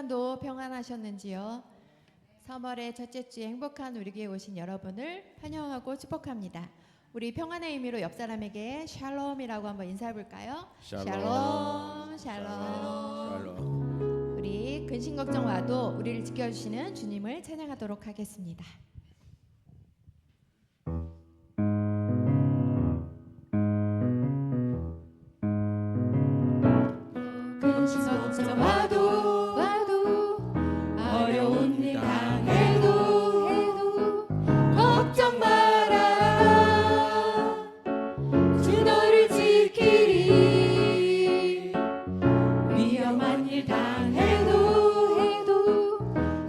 주간도 평안하셨는지요? 3월의 첫째 주에 행복한 우리 교회에 오신 여러분을 환영하고 축복합니다. 우리 평안의 의미로 옆 사람에게 샬롬이라고 한번 인사해 볼까요? 샬롬, 샬롬. 우리 근심 걱정 와도 우리를 지켜주시는 주님을 찬양하도록 하겠습니다. 근심 걱정 와도 어려운 일 당해도 걱정 마라. 주 너를 지키리. 위험한 일 당해도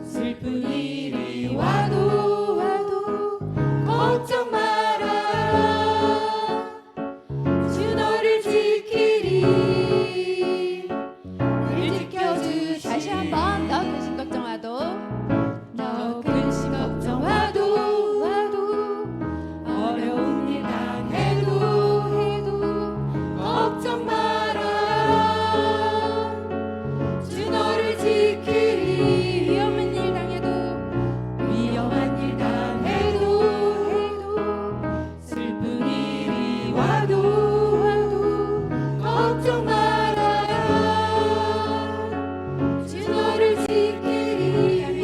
슬픈 일이 와도 걱정 마라. 주 너를 지키리. 늘 지켜주. 다시 한번 너 근심 걱정 와도 너 근심 걱정 와도 어려운 일 당해도 걱정 마라. 주 너를 지키리. 위험한 일 당해도 슬픈 일이 와도 걱정 마라. 주 너를 지키리. 아멘.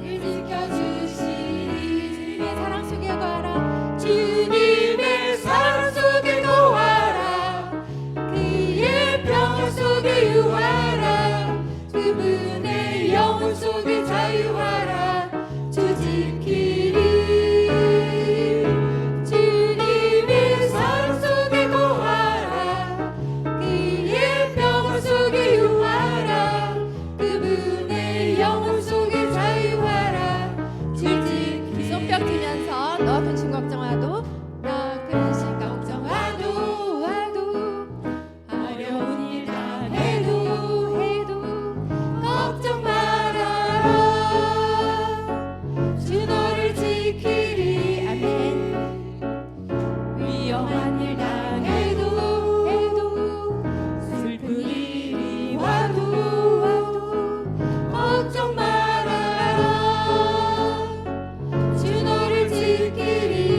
늘 지켜주시리. 주님의 사랑 속에 거하라. 주님의 사랑 속에 거하라. 그의 평화 속에 유하라. 그분의 영혼 속에 자유하라. 주 지키리. 주님의 사랑 속에 거하라. 그의 평화 속에 유하라. 그분의 영혼 속에 자유하라. 주 지키리. 손뼉 치면서 너 근심 걱정와도 너 근심 걱정와도 어려운 일 당해도 걱정 마라. 주 너를 지키리. 아멘. 위험한 일 당해도 슬픈 일이 와도 걱정 마라. 주 너를 지키리.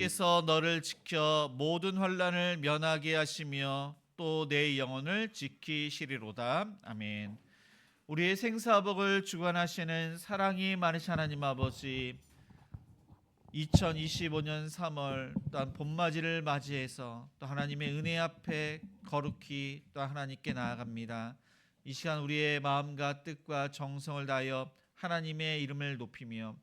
여호와께서 너를 지켜 모든 환난을 면하게 하시며 또 내 영혼을 지키시리로다. 아멘. 우리의 생사복을 주관하시는 사랑이 많으신 하나님 아버지, 2025년 3월 또한 봄맞이를 맞이해서 또 하나님의 은혜 앞에 거룩히 또 하나님께 나아갑니다. 이 시간 우리의 마음과 뜻과 정성을 다하여 하나님의 이름을 높이며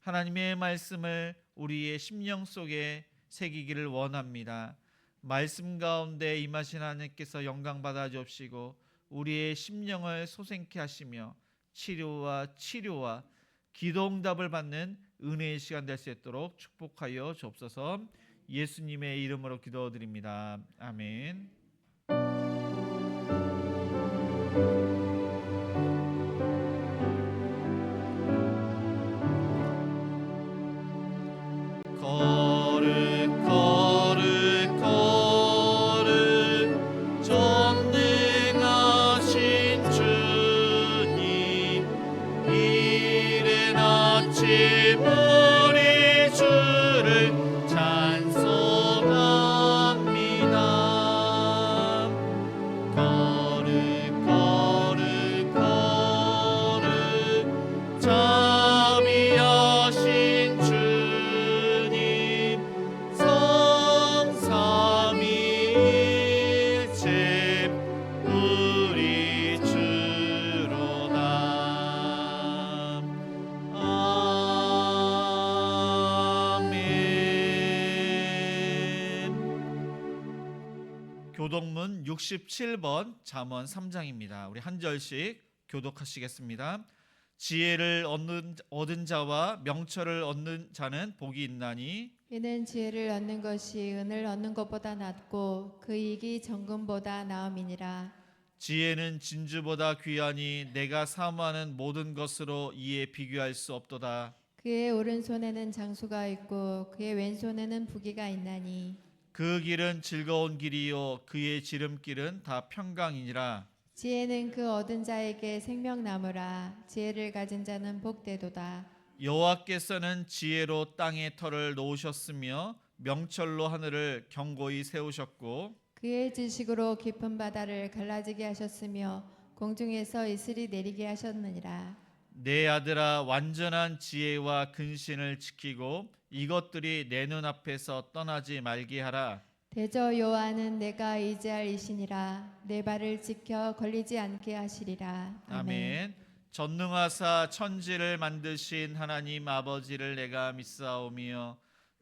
하나님의 말씀을 우리의 심령 속에 새기기를 원합니다. 말씀 가운데 임하신 하나님께서 영광 받아 주옵시고 우리의 심령을 소생케 하시며 치료와 기도응답을 받는 은혜의 시간 될 수 있도록 축복하여 주옵소서. 예수님의 이름으로 기도드립니다. 아멘. 교독문 67번 잠언 3장입니다. 우리 한 절씩 교독하시겠습니다. 지혜를 얻은 자와 명철을 얻는 자는 복이 있나니 이는 지혜를 얻는 것이 은을 얻는 것보다 낫고 그 이익이 정금보다 나음이니라. 지혜는 진주보다 귀하니 내가 사모하는 모든 것으로 이에 비교할 수 없도다. 그의 오른손에는 장수가 있고 그의 왼손에는 부귀가 있나니 그 길은 즐거운 길이요 그의 지름길은 다 평강이니라. 지혜는 그 얻은 자에게 생명나무라. 지혜를 가진 자는 복되도다. 여호와께서는 지혜로 땅에 터를 놓으셨으며 명철로 하늘을 견고히 세우셨고 그의 지식으로 깊은 바다를 갈라지게 하셨으며 공중에서 이슬이 내리게 하셨느니라. 내 아들아, 완전한 지혜와 근신을 지키고 이것들이 내 눈앞에서 떠나지 말게 하라. 대저 여호와는 내가 의지할 이시니라. 내 발을 지켜 걸리지 않게 하시리라. 아멘. 전능하사 천지를 만드신 하나님 아버지를 내가 믿사오며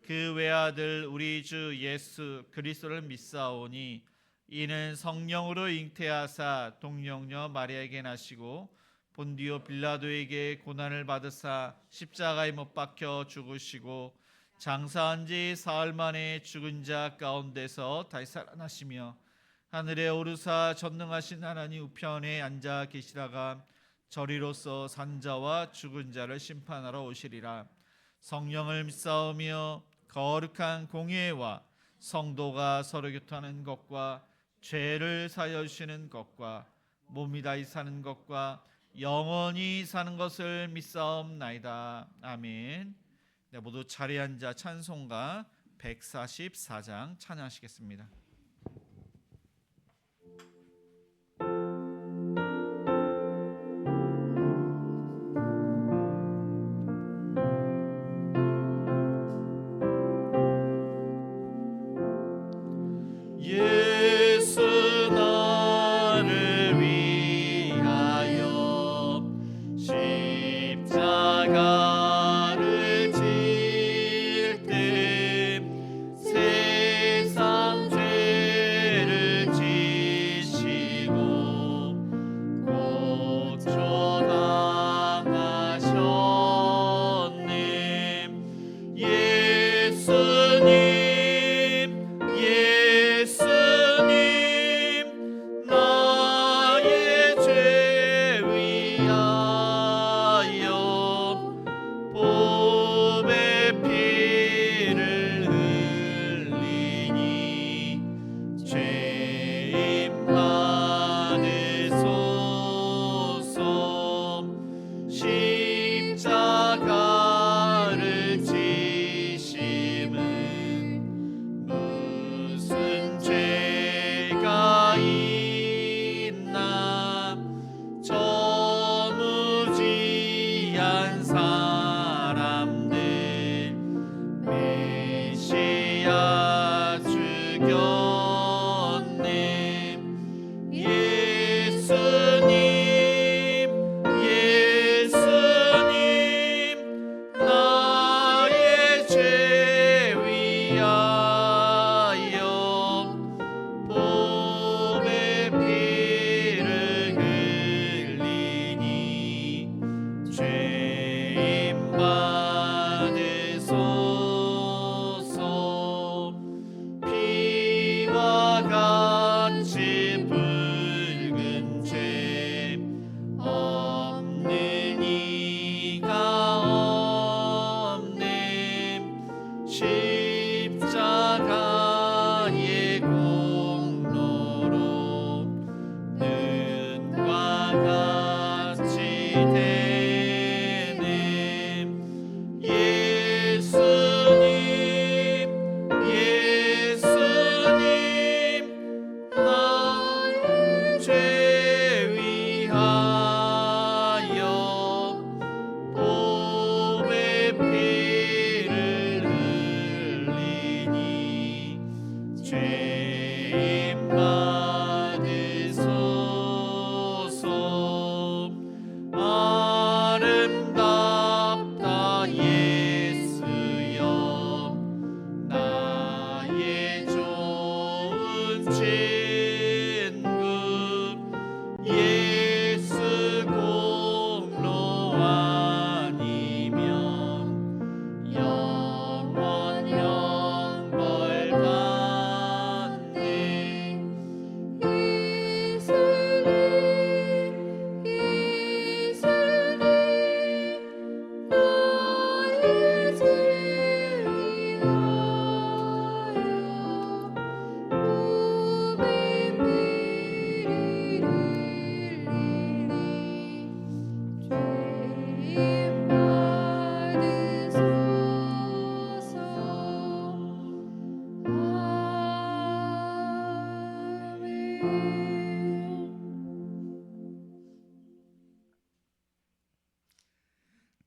그 외아들 우리 주 예수 그리스도를 믿사오니 이는 성령으로 잉태하사 동령녀 마리아에게 나시고 본디오 빌라도에게 고난을 받으사 십자가에 못 박혀 죽으시고 장사한 지 사흘 만에 죽은 자 가운데서 다시 살아나시며 하늘에 오르사 전능하신 하나님 우편에 앉아 계시다가 저리로서 산 자와 죽은 자를 심판하러 오시리라. 성령을 믿사오며 거룩한 공예와 성도가 서로 교통하는 것과 죄를 사하여 주시는 것과 몸이 다시 사는 것과 영원히 사는 것을 믿사옵나이다. 아멘. 네, 모두 자리에 앉아 찬송가 144장 찬양하시겠습니다. 세상 죄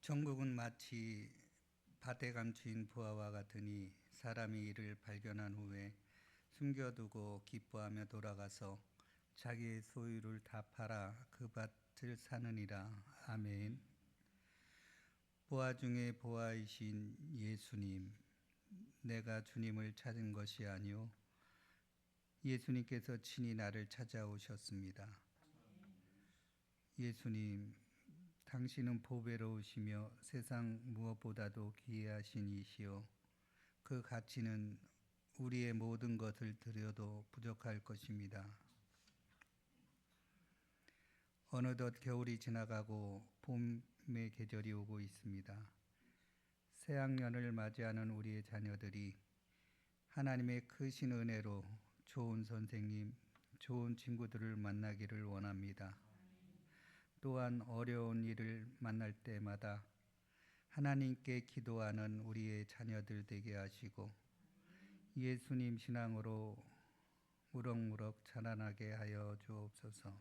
천국은 마치 밭에 감추인 부화와 같으니 사람이 이를 발견한 후에 숨겨두고 기뻐하며 돌아가서 자기의 소유를 다 팔아 그 밭을 사느니라. 아멘. 보아 중에 보아이신 예수님, 내가 주님을 찾은 것이 아니요 예수님께서 친히 나를 찾아오셨습니다. 예수님, 당신은 보배로우시며 세상 무엇보다도 귀하신 이시요 그 가치는 우리의 모든 것을 드려도 부족할 것입니다. 어느덧 겨울이 지나가고 봄의 계절이 오고 있습니다. 새학년을 맞이하는 우리의 자녀들이 하나님의 크신 은혜로 좋은 선생님, 좋은 친구들을 만나기를 원합니다. 또한 어려운 일을 만날 때마다 하나님께 기도하는 우리의 자녀들 되게 하시고 예수님 신앙으로 무럭무럭 자라나게 하여 주옵소서.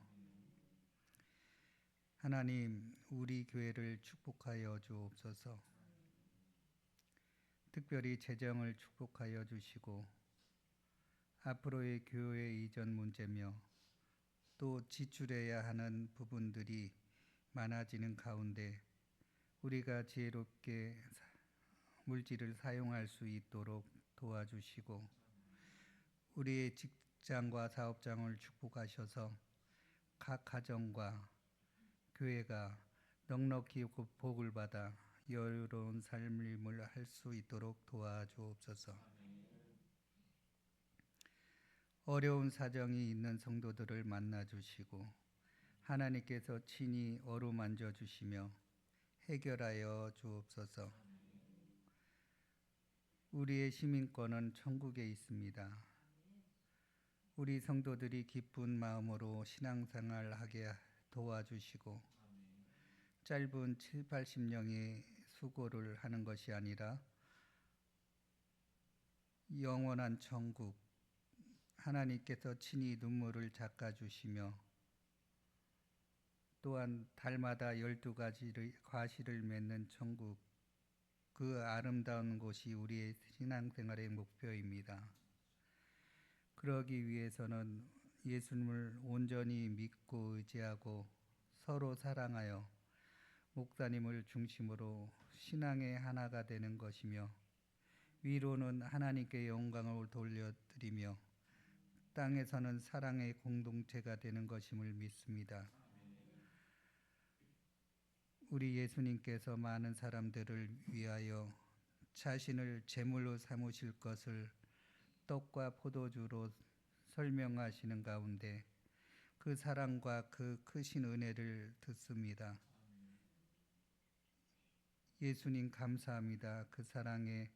하나님, 우리 교회를 축복하여 주옵소서. 특별히 재정을 축복하여 주시고 앞으로의 교회 이전 문제며 또 지출해야 하는 부분들이 많아지는 가운데 우리가 지혜롭게 물질을 사용할 수 있도록 도와주시고 우리의 직장과 사업장을 축복하셔서 각 가정과 교회가 넉넉히 복을 받아 여유로운 삶을 할 수 있도록 도와주옵소서. 어려운 사정이 있는 성도들을 만나주시고 하나님께서 친히 어루만져 주시며 해결하여 주옵소서. 우리의 시민권은 천국에 있습니다. 우리 성도들이 기쁜 마음으로 신앙생활하게 도와주시고 짧은 7, 80년의 수고를 하는 것이 아니라 영원한 천국, 하나님께서 친히 눈물을 닦아주시며 또한 달마다 12가지의 과실을 맺는 천국, 그 아름다운 곳이 우리의 신앙생활의 목표입니다. 그러기 위해서는 예수님을 온전히 믿고 의지하고 서로 사랑하여 목사님을 중심으로 신앙의 하나가 되는 것이며 위로는 하나님께 영광을 돌려드리며 땅에서는 사랑의 공동체가 되는 것임을 믿습니다. 우리 예수님께서 많은 사람들을 위하여 자신을 제물로 삼으실 것을 떡과 포도주로 설명하시는 가운데 그 사랑과 그 크신 은혜를 듣습니다. 예수님 감사합니다. 그 사랑에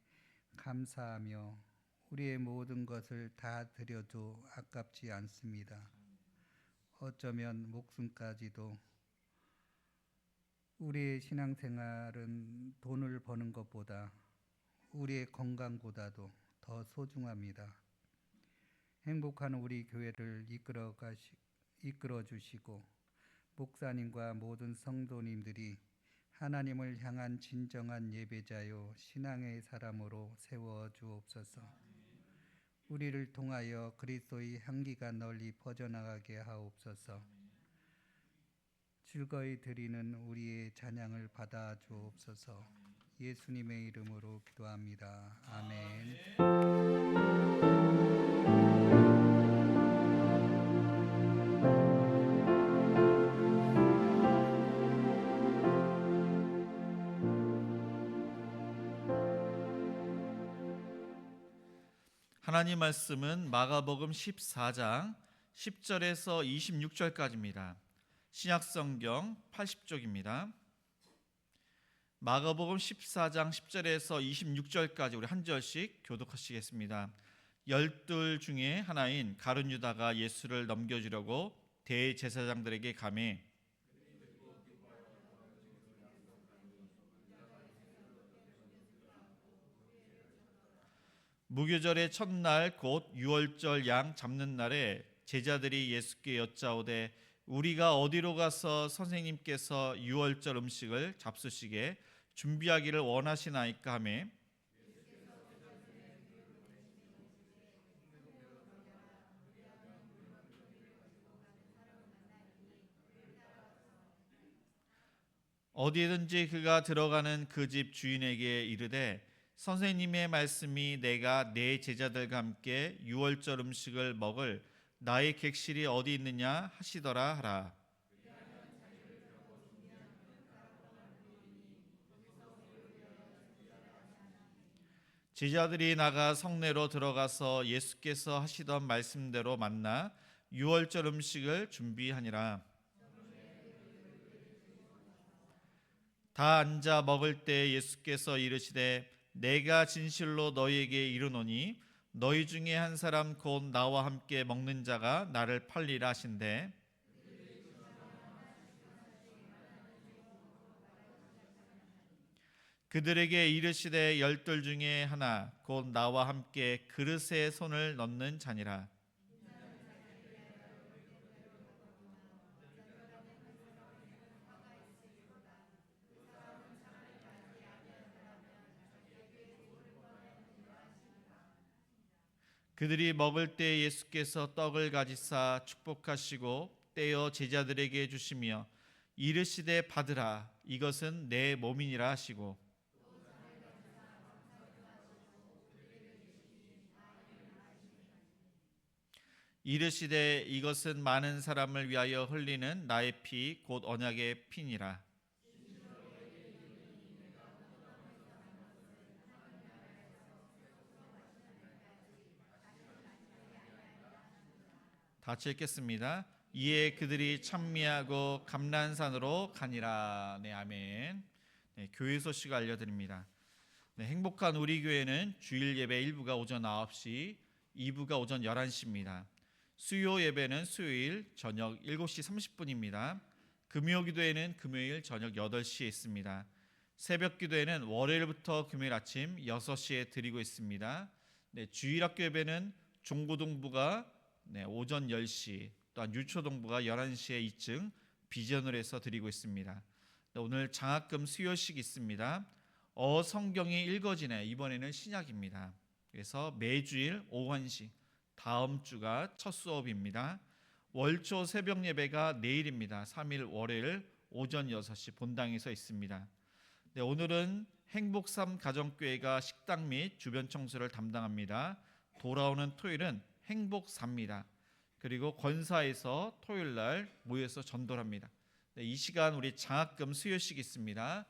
감사하며 우리의 모든 것을 다 드려도 아깝지 않습니다. 어쩌면 목숨까지도 우리의 신앙생활은 돈을 버는 것보다 우리의 건강보다도 더 소중합니다. 행복한 우리 교회를 이끌어 주시고 목사님과 모든 성도님들이 하나님을 향한 진정한 예배자요 신앙의 사람으로 세워 주옵소서. 우리를 통하여 그리스도의 향기가 널리 퍼져나가게 하옵소서. 즐거이 드리는 우리의 찬양을 받아 주옵소서. 예수님의 이름으로 기도합니다. 아멘. 하나님 말씀은 마가복음 14장 10절에서 26절까지입니다. 신약성경 80쪽입니다. 마가복음 14장 10절에서 26절까지 우리 한 절씩 교독하시겠습니다. 12 중에 하나인 가룟 유다가 예수를 넘겨주려고 대제사장들에게 가매 무교절의 첫날 곧 유월절 양 잡는 날에 제자들이 예수께 여짜오되 우리가 어디로 가서 선생님께서 유월절 음식을 잡수시게 준비하기를 원하시나이까 하매 어디든지 그가 들어가는 그 집 주인에게 이르되 선생님의 말씀이 내가 내 제자들과 함께 유월절 음식을 먹을 나의 객실이 어디 있느냐 하시더라 하라. 제자들이 나가 성내로 들어가서 예수께서 하시던 말씀대로 만나 유월절 음식을 준비하니라. 다 앉아 먹을 때 예수께서 이르시되 내가 진실로 너희에게 이르노니 너희 중에 한 사람 곧 나와 함께 먹는 자가 나를 팔리라 하신대. 그들에게 이르시되 열둘 중에 하나 곧 나와 함께 그릇에 손을 넣는 자니라. 그들이 먹을 때 예수께서 떡을 가지사 축복하시고 떼어 제자들에게 주시며 이르시되 받으라 이것은 내 몸이니라 하시고 이르시되 이것은 많은 사람을 위하여 흘리는 나의 피 곧 언약의 피니라. 다 같이 읽겠습니다. 이에 그들이 찬미하고 감난산으로 가니라. 네, 아멘. 네, 교회 소식을 알려드립니다. 네, 행복한 우리 교회는 주일 예배 1부가 오전 9시, 2부가 오전 11시입니다. 수요 예배는 수요일 저녁 7시 30분입니다. 금요 기도회는 금요일 저녁 8시에 있습니다. 새벽 기도회는 월요일부터 금요일 아침 6시에 드리고 있습니다. 네, 주일학교 예배는 중고등부가 오전 10시, 또한 유초동부가 11시에 2층 비전을 해서 드리고 있습니다. 네, 오늘 장학금 수요식 있습니다. 성경이 읽어지네. 이번에는 신약입니다. 그래서 매주일 오후 1시, 다음 주가 첫 수업입니다. 월초 새벽 예배가 내일입니다. 3일 월요일 오전 6시 본당에서 있습니다. 네, 오늘은 행복삼 가정교회가 식당 및 주변 청소를 담당합니다. 돌아오는 토요일은 행복4입니다. 그리고 권사에서 토요일 날 모여서 전도합니다. 네, 이 시간 우리 장학금 수요식 있습니다.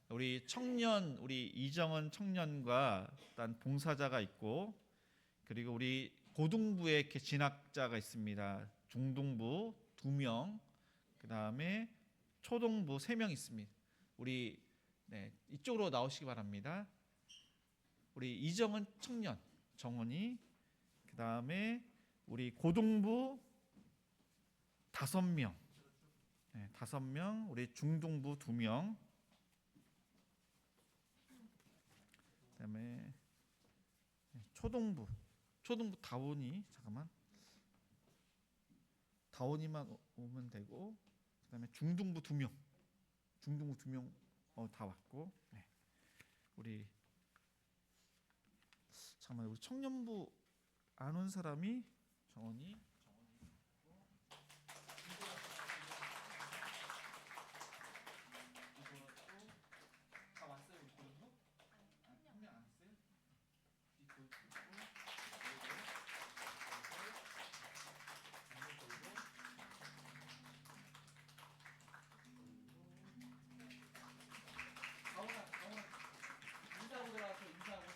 우리 청년, 우리 이정은 청년과 일단 봉사자가 있고, 그리고 우리 고등부에 이렇게 진학자가 있습니다. 중등부 2명, 그 다음에 초등부 3명 있습니다. 우리 이쪽으로 나오시기 바랍니다. 우리 이정은 청년, 정원이, 그 다음에 우리 고등부 5명, 5명, 우리 중등부 2명, 그 다음에 초등부 다원이, 잠깐만, 다원이만 오면 되고, 그 다음에 중등부 2명, 다 왔고, 우리 잠깐만, 우리 청년부 안 온 사람이 정원이 다 왔어요. 우리 고등부? 한 명 안 왔어요? 인사하고 들어가서 인사하고.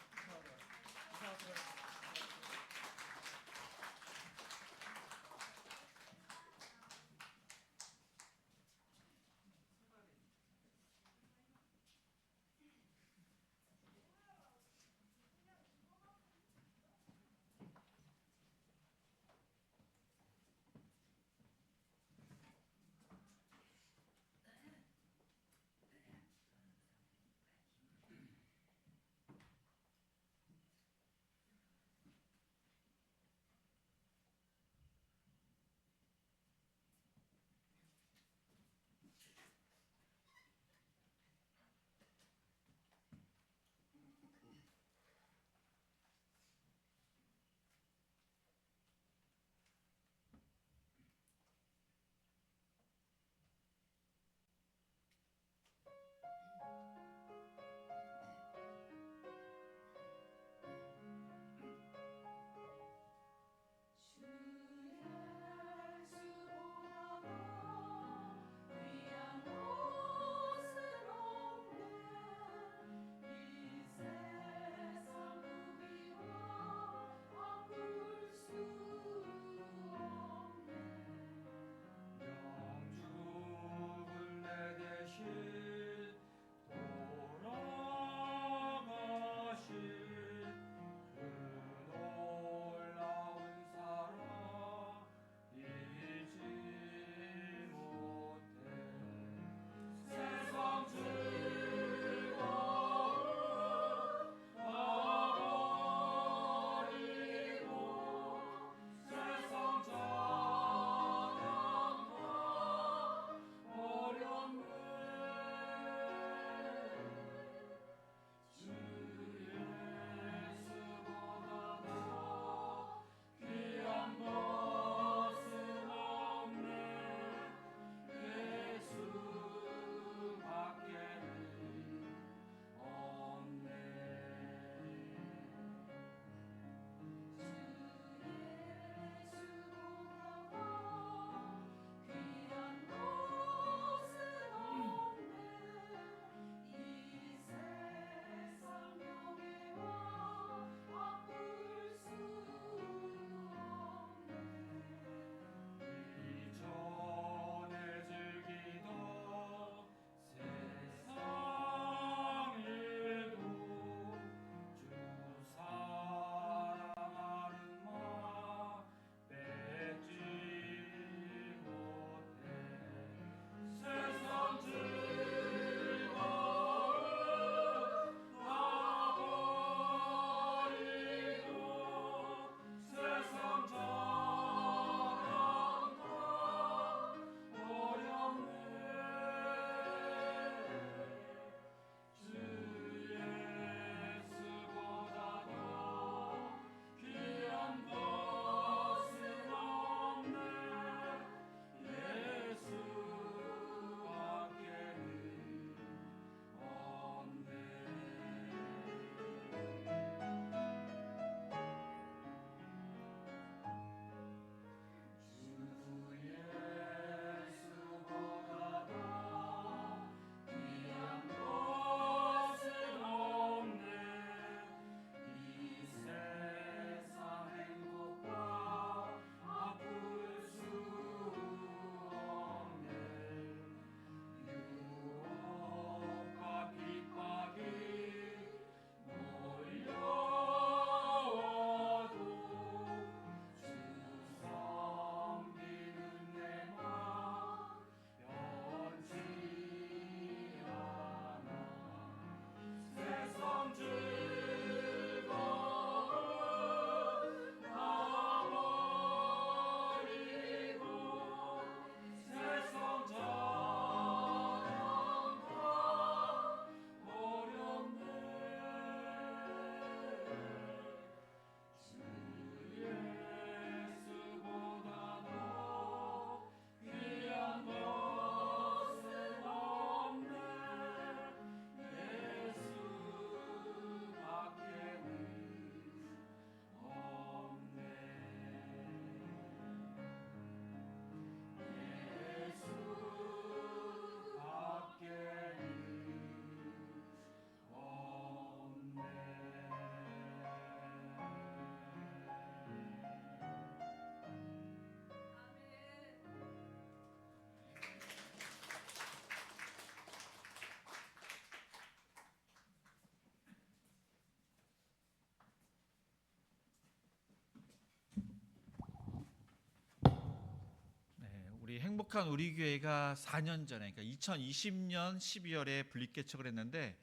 행복한 우리 교회가 4년 전에, 그러니까 2020년 12월에 분립개척을 했는데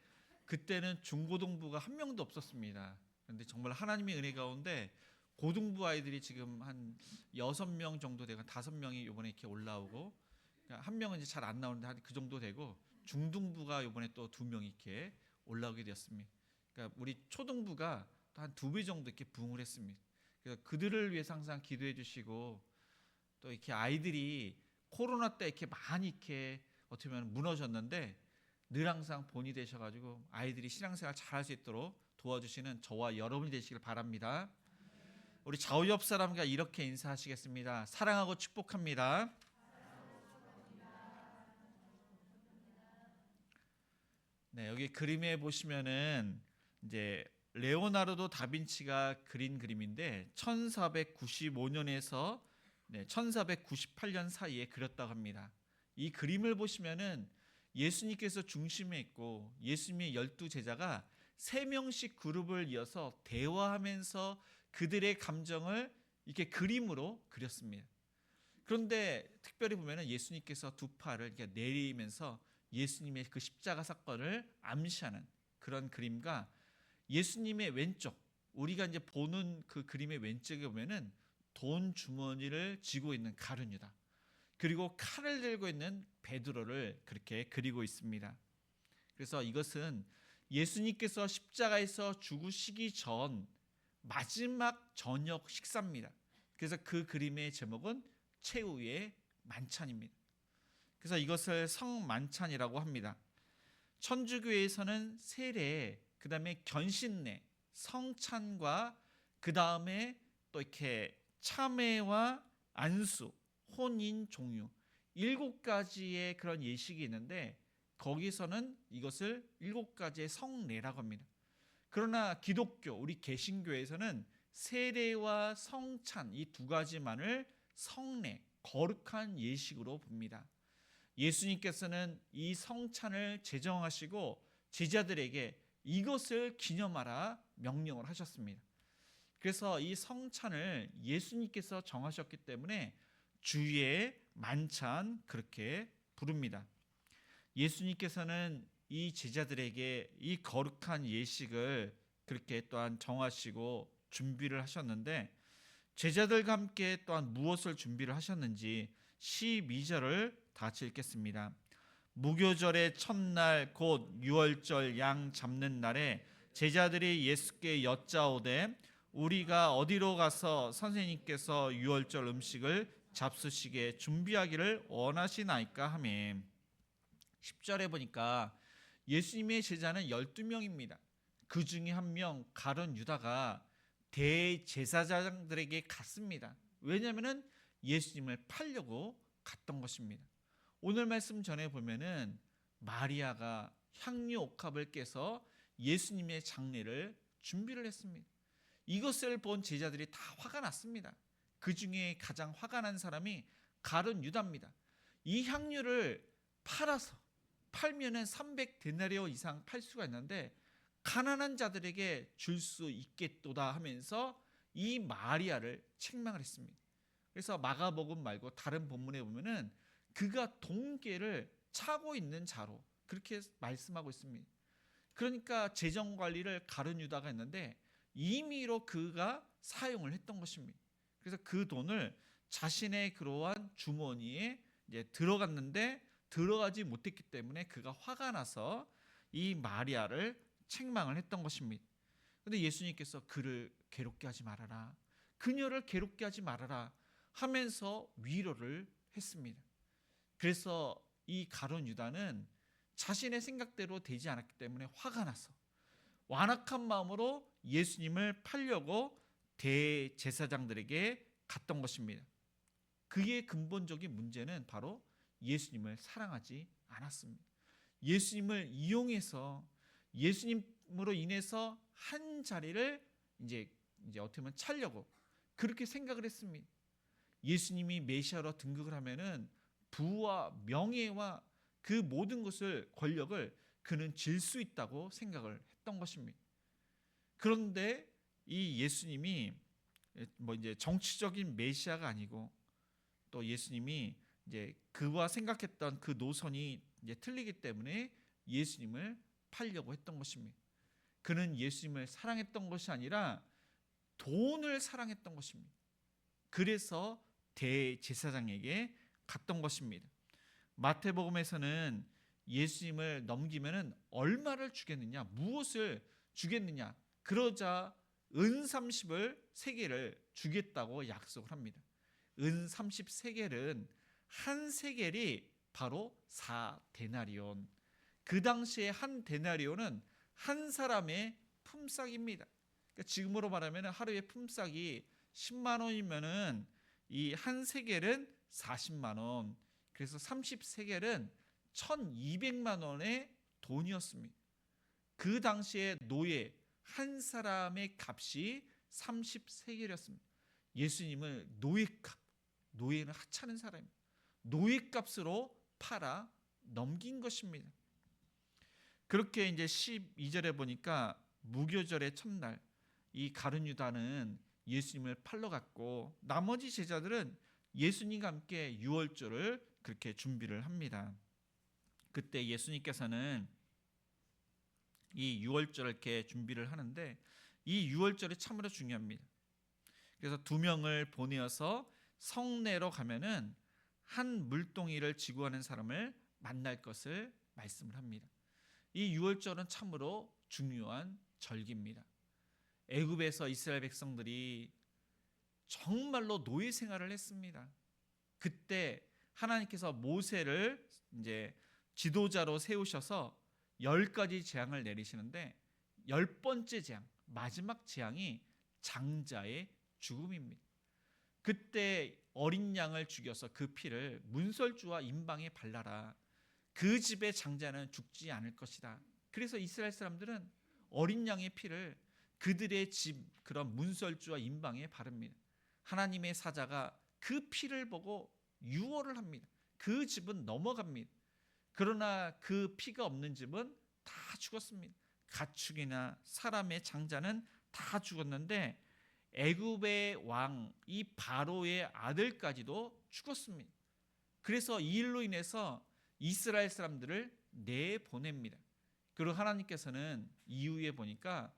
그때는 중고등부가 한 명도 없었습니다. 그런데 정말 하나님의 은혜 가운데 고등부 아이들이 지금 한 6명 정도 되고 5명이 이번에 이렇게 올라오고, 그러니까 한 명은 이제 잘 안 나오는데 한 그 정도 되고, 중등부가 이번에 또 2명 이렇게 올라오게 되었습니다. 그러니까 우리 초등부가 또 한 2배 정도 이렇게 부흥을 했습니다. 그래서 그들을 위해서 항상 기도해 주시고, 또 이렇게 아이들이 코로나 때 이렇게 많이 이렇게 어떻게 보면 무너졌는데 늘 항상 본이 되셔가지고 아이들이 신앙생활 잘할 수 있도록 도와주시는 저와 여러분이 되시길 바랍니다. 우리 좌우 옆 사람과 이렇게 인사하시겠습니다. 사랑하고 축복합니다. 네, 여기 그림에 보시면은 이제 레오나르도 다빈치가 그린 그림인데 1495년에서 1498년 사이에 그렸다고 합니다. 이 그림을 보시면은 예수님께서 중심에 있고 예수님의 12제자가 3명씩 그룹을 이어서 대화하면서 그들의 감정을 이렇게 그림으로 그렸습니다. 그런데 특별히 보면은 예수님께서 두 팔을 이렇게 내리면서 예수님의 그 십자가 사건을 암시하는 그런 그림과 예수님의 왼쪽, 우리가 이제 보는 그 그림의 왼쪽에 보면은 돈 주머니를 쥐고 있는 가룟 유다, 그리고 칼을 들고 있는 베드로를 그렇게 그리고 있습니다. 그래서 이것은 예수님께서 십자가에서 죽으시기 전 마지막 저녁 식사입니다. 그래서 그 그림의 제목은 최후의 만찬입니다. 그래서 이것을 성만찬이라고 합니다. 천주교에서는 세례, 그 다음에 견신례, 성찬과 그 다음에 또 이렇게 참회와 안수, 혼인 종유 7가지의 그런 예식이 있는데 거기서는 이것을 7가지의 성례라고 합니다. 그러나 기독교, 우리 개신교에서는 세례와 성찬 이 2가지만을 성례, 거룩한 예식으로 봅니다. 예수님께서는 이 성찬을 제정하시고 제자들에게 이것을 기념하라 명령을 하셨습니다. 그래서 이 성찬을 예수님께서 정하셨기 때문에 주의 만찬 그렇게 부릅니다. 예수님께서는 이 제자들에게 이 거룩한 예식을 그렇게 또한 정하시고 준비를 하셨는데 제자들과 함께 또한 무엇을 준비를 하셨는지 12절을 다 같이 읽겠습니다. 무교절의 첫날 곧 유월절 양 잡는 날에 제자들이 예수께 여짜오되 우리가 어디로 가서 선생님께서 유월절 음식을 잡수시게 준비하기를 원하시나이까 하매 10절에 보니까 예수님의 제자는 12명입니다. 그 중에 한 명 가룟 유다가 대제사장들에게 갔습니다. 왜냐하면 예수님을 팔려고 갔던 것입니다. 오늘 말씀 전에 보면은 마리아가 향유 옥합을 깨서 예수님의 장례를 준비를 했습니다. 이것을 본 제자들이 다 화가 났습니다. 그 중에 가장 화가 난 사람이 가룟 유다입니다. 이 향유를 팔면은 300데나리오 이상 팔 수가 있는데 가난한 자들에게 줄 수 있겠도다 하면서 이 마리아를 책망을 했습니다. 그래서 마가복음 말고 다른 본문에 보면은 그가 동계를 차고 있는 자로 그렇게 말씀하고 있습니다. 그러니까 재정 관리를 가룟 유다가 했는데 임의로 그가 사용을 했던 것입니다. 그래서 그 돈을 자신의 그러한 주머니에 이제 들어갔는데 들어가지 못했기 때문에 그가 화가 나서 이 마리아를 책망을 했던 것입니다. 그런데 예수님께서 그를 괴롭게 하지 말아라, 그녀를 괴롭게 하지 말아라 하면서 위로를 했습니다. 그래서 이 가룟 유다는 자신의 생각대로 되지 않았기 때문에 화가 나서 완악한 마음으로 예수님을 팔려고 대제사장들에게 갔던 것입니다. 그의 근본적인 문제는 바로 예수님을 사랑하지 않았습니다. 예수님을 이용해서 예수님으로 인해서 한 자리를 이제 어떻게 보면 차려고 그렇게 생각을 했습니다. 예수님이 메시아로 등극을 하면은 부와 명예와 그 모든 것을 권력을 그는 질 수 있다고 생각을 했던 것입니다. 그런데 이 예수님이 이제 정치적인 메시아가 아니고 또 예수님이 이제 그와 생각했던 그 노선이 이제 틀리기 때문에 예수님을 팔려고 했던 것입니다. 그는 예수님을 사랑했던 것이 아니라 돈을 사랑했던 것입니다. 그래서 대제사장에게 갔던 것입니다. 마태복음에서는 예수님을 넘기면은 얼마를 주겠느냐, 무엇을 주겠느냐, 그러자 은 30을 세겔을 주겠다고 약속을 합니다. 은 30세겔은 한 세겔이 바로 4데나리온. 그 당시에 한 데나리온은 한 사람의 품삯입니다. 그러니까 지금으로 말하면 하루에 품삯이 10만 원이면은 이 한 세겔은 40만 원. 그래서 30세겔은 1200만 원의 돈이었습니다. 그 당시에 노예 한 사람의 값이 30세겔이었습니다. 예수님을 노예값, 노예는 하찮은 사람입니다. 노예값으로 팔아 넘긴 것입니다. 그렇게 이제 12절에 보니까 무교절의 첫날 이 가룟 유다는 예수님을 팔러 갔고 나머지 제자들은 예수님과 함께 유월절을 그렇게 준비를 합니다. 그때 예수님께서는 이 유월절을 이렇게 준비를 하는데 이 유월절이 참으로 중요합니다. 그래서 2명을 보내어서 성내로 가면은 한 물동이를 지고 가는 사람을 만날 것을 말씀을 합니다. 이 유월절은 참으로 중요한 절기입니다. 애굽에서 이스라엘 백성들이 정말로 노예 생활을 했습니다. 그때 하나님께서 모세를 이제 지도자로 세우셔서 10가지 재앙을 내리시는데 10번째 재앙, 마지막 재앙이 장자의 죽음입니다. 그때 어린 양을 죽여서 그 피를 문설주와 임방에 발라라. 그 집의 장자는 죽지 않을 것이다. 그래서 이스라엘 사람들은 어린 양의 피를 그들의 집 그런 문설주와 임방에 바릅니다. 하나님의 사자가 그 피를 보고 유월을 합니다. 그 집은 넘어갑니다. 그러나 그 피가 없는 집은 다 죽었습니다. 가축이나 사람의 장자는 다 죽었는데 애굽의 왕 이 바로의 아들까지도 죽었습니다. 그래서 이 일로 인해서 이스라엘 사람들을 내보냅니다. 그리고 하나님께서는 이후에 보니까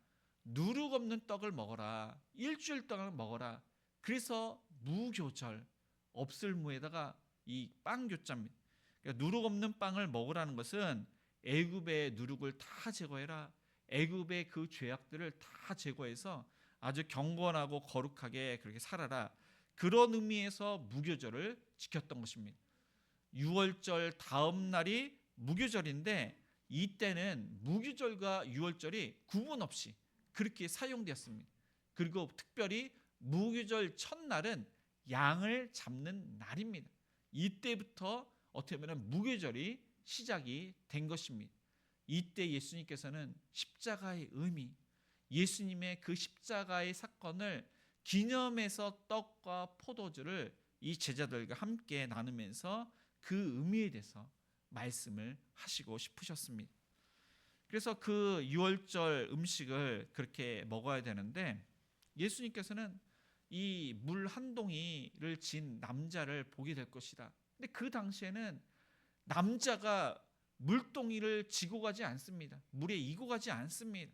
누룩 없는 떡을 먹어라. 일주일 동안 먹어라. 그래서 무교절, 없을 무에다가 이 빵교자입니다. 그러니까 누룩 없는 빵을 먹으라는 것은 애굽의 누룩을 다 제거해라. 애굽의 그 죄악들을 다 제거해서 아주 경건하고 거룩하게 그렇게 살아라. 그런 의미에서 무교절을 지켰던 것입니다. 6월절 다음 날이 무교절인데 이때는 무교절과 6월절이 구분 없이 그렇게 사용되었습니다. 그리고 특별히 무교절 첫날은 양을 잡는 날입니다. 이때부터 어떻게 보면 무교절이 시작이 된 것입니다. 이때 예수님께서는 십자가의 의미, 예수님의 그 십자가의 사건을 기념해서 떡과 포도주를 이 제자들과 함께 나누면서 그 의미에 대해서 말씀을 하시고 싶으셨습니다. 그래서 그 유월절 음식을 그렇게 먹어야 되는데 예수님께서는 이 물 한 동이를 진 남자를 보게 될 것이다. 근데 그 당시에는 남자가 물동이를 지고 가지 않습니다. 물에 이고 가지 않습니다.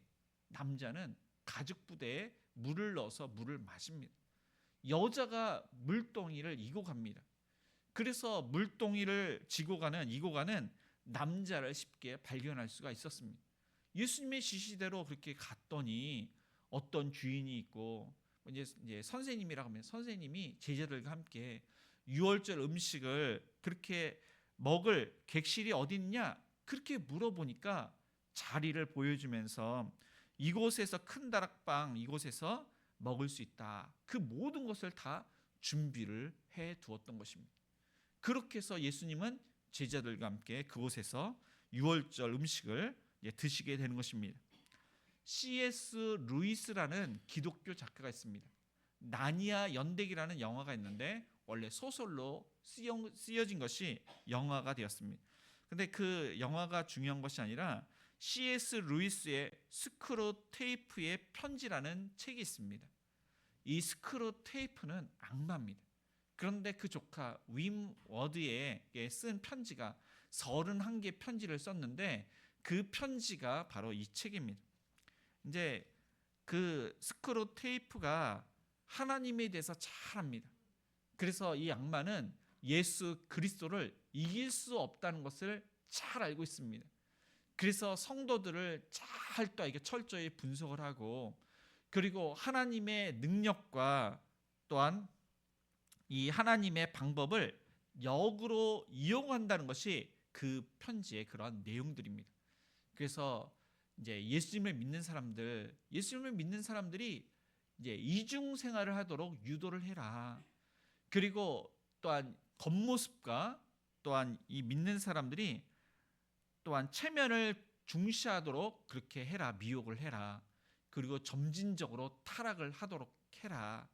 남자는 가죽 부대에 물을 넣어서 물을 마십니다. 여자가 물동이를 이고 갑니다. 그래서 물동이를 이고 가는 남자를 쉽게 발견할 수가 있었습니다. 예수님의 지시대로 그렇게 갔더니 어떤 주인이 있고 이제 선생님이라고 하면 선생님이 제자들과 함께 유월절 음식을 그렇게 먹을 객실이 어디 있냐 그렇게 물어보니까 자리를 보여주면서 이곳에서 큰 다락방 이곳에서 먹을 수 있다. 그 모든 것을 다 준비를 해 두었던 것입니다. 그렇게 해서 예수님은 제자들과 함께 그곳에서 유월절 음식을 드시게 되는 것입니다. C.S. 루이스라는 기독교 작가가 있습니다. 나니아 연대기라는 영화가 있는데 원래 소설로 쓰여진 것이 영화가 되었습니다. 근데 그 영화가 중요한 것이 아니라 C.S. 루이스의 스크루테이프의 편지라는 책이 있습니다. 이 스크루테이프는 악마입니다. 그런데 그 조카 윈 워드에 쓴 편지가 31개 편지를 썼는데 그 편지가 바로 이 책입니다. 이제 그 스크루 테이프가 하나님에 대해서 잘 압니다. 그래서 이 악마는 예수 그리스도를 이길 수 없다는 것을 잘 알고 있습니다. 그래서 성도들을 잘 또 이게 철저히 분석을 하고, 그리고 하나님의 능력과 또한 이 하나님의 방법을 역으로 이용한다는 것이 그 편지의 그러한 내용들입니다. 그래서 이제 예수님을 믿는 사람들이 이제 이중 생활을 하도록 유도를 해라. 그리고 또한 겉모습과 또한 이 믿는 사람들이 또한 체면을 중시하도록 그렇게 해라. 미혹을 해라. 그리고 점진적으로 타락을 하도록 해라.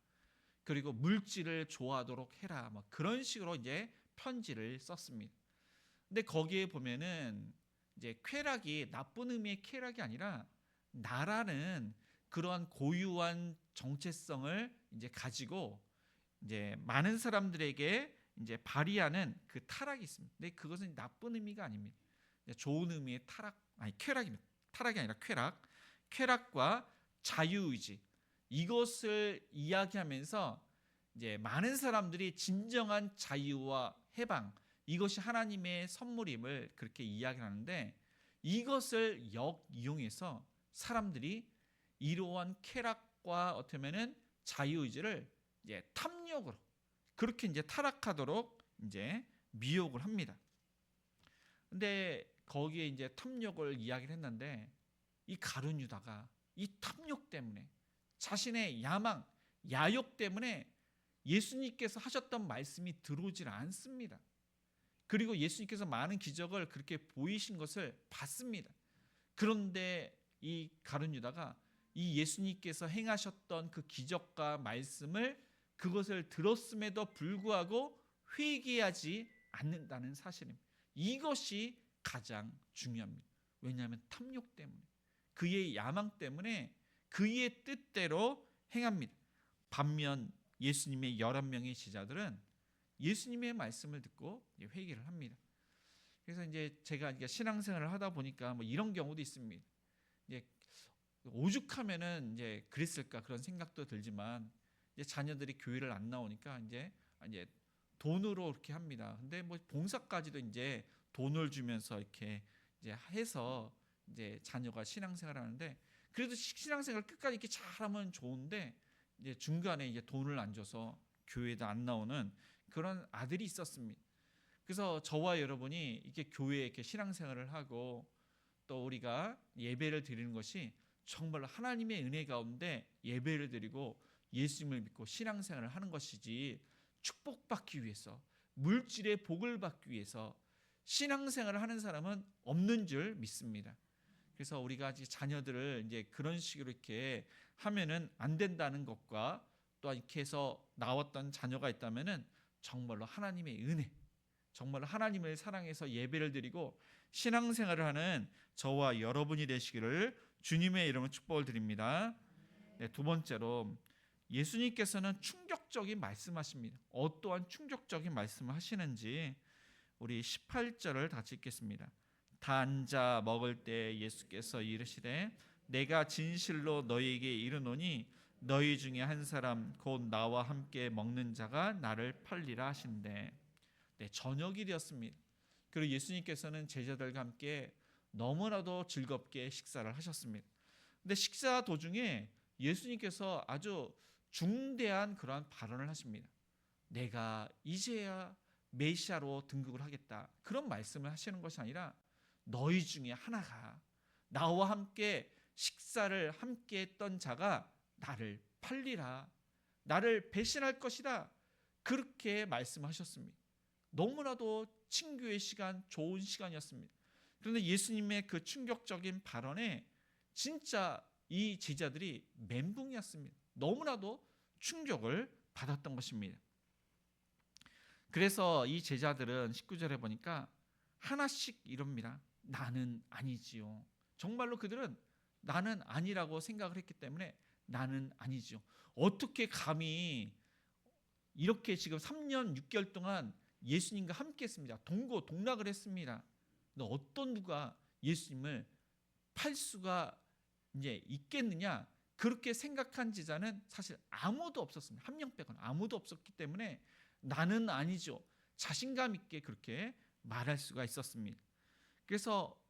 그리고 물질을 좋아하도록 해라. 뭐 그런 식으로 이제 편지를 썼습니다. 근데 거기에 보면은 이제 쾌락이 나쁜 의미의 쾌락이 아니라 나라는 그러한 고유한 정체성을 이제 가지고 이제 많은 사람들에게 이제 발휘하는 그 타락이 있습니다. 근데 그것은 나쁜 의미가 아닙니다. 좋은 의미의 쾌락입니다. 타락이 아니라 쾌락과 자유의지, 이것을 이야기하면서 이제 많은 사람들이 진정한 자유와 해방, 이것이 하나님의 선물임을 그렇게 이야기하는데, 이것을 역이용해서 사람들이 이러한 쾌락과 어쩌면은 자유의지를 이제 탐욕으로 그렇게 이제 타락하도록 이제 미혹을 합니다. 근데 거기에 이제 탐욕을 이야기를 했는데, 이 가룟 유다가 이 탐욕 때문에, 자신의 야망, 야욕 때문에 예수님께서 하셨던 말씀이 들어오질 않습니다. 그리고 예수님께서 많은 기적을 그렇게 보이신 것을 봤습니다. 그런데 이 가룟 유다가 이 예수님께서 행하셨던 그 기적과 말씀을, 그것을 들었음에도 불구하고 회개하지 않는다는 사실입니다. 이것이 가장 중요합니다. 왜냐하면 탐욕 때문에, 그의 야망 때문에 그의 뜻대로 행합니다. 반면 예수님의 11명의 제자들은 예수님의 말씀을 듣고 회개를 합니다. 그래서 이제 제가 신앙생활을 하다 보니까 뭐 이런 경우도 있습니다. 이제 오죽하면은 이제 그랬을까 그런 생각도 들지만, 이제 자녀들이 교회를 안 나오니까 이제 돈으로 이렇게 합니다. 근데 뭐 봉사까지도 이제 돈을 주면서 이렇게 이제 해서 이제 자녀가 신앙생활을 하는데, 그래도 신앙생활 끝까지 이렇게 잘하면 좋은데 이제 중간에 이제 돈을 안 줘서 교회도 안 나오는 그런 아들이 있었습니다. 그래서 저와 여러분이 이렇게 교회에 이렇게 신앙생활을 하고 또 우리가 예배를 드리는 것이 정말 하나님의 은혜 가운데 예배를 드리고 예수님을 믿고 신앙생활을 하는 것이지, 축복받기 위해서, 물질의 복을 받기 위해서 신앙생활을 하는 사람은 없는 줄 믿습니다. 그래서 우리가 자녀들을 이제 그런 식으로 이렇게 하면은 안 된다는 것과, 또 이렇게 해서 나왔던 자녀가 있다면은 정말로 하나님의 은혜, 정말로 하나님을 사랑해서 예배를 드리고 신앙생활을 하는 저와 여러분이 되시기를 주님의 이름으로 축복을 드립니다. 네, 두 번째로 예수님께서는 충격적인 말씀하십니다. 어떠한 충격적인 말씀을 하시는지 우리 18절을 같이 읽겠습니다. 다 앉아 먹을 때 예수께서 이르시되 내가 진실로 너희에게 이르노니 너희 중에 한 사람 곧 나와 함께 먹는 자가 나를 팔리라 하신대. 네, 저녁이 되었습니다. 그리고 예수님께서는 제자들과 함께 너무나도 즐겁게 식사를 하셨습니다. 근데 식사 도중에 예수님께서 아주 중대한 그러한 발언을 하십니다. 내가 이제야 메시아로 등극을 하겠다, 그런 말씀을 하시는 것이 아니라 너희 중에 하나가, 나와 함께 식사를 함께 했던 자가 나를 팔리라, 나를 배신할 것이다, 그렇게 말씀하셨습니다. 너무나도 친교의 시간, 좋은 시간이었습니다. 그런데 예수님의 그 충격적인 발언에 진짜 이 제자들이 멘붕이었습니다. 너무나도 충격을 받았던 것입니다. 그래서 이 제자들은 19절에 보니까 하나씩 이럽니다. 나는 아니지요. 정말로 그들은 나는 아니라고 생각을 했기 때문에 나는 아니지요. 어떻게 감히 이렇게 지금 3년 6개월 동안 예수님과 함께 했습니다. 동고동락을 했습니다. 근데 어떤 누가 예수님을 팔 수가 이제 있겠느냐? 그렇게 생각한 제자는 사실 아무도 없었습니다. 한 명 빼고는 아무도 없었기 때문에 나는 아니죠. 자신감 있게 그렇게 말할 수가 있었습니다. 그래서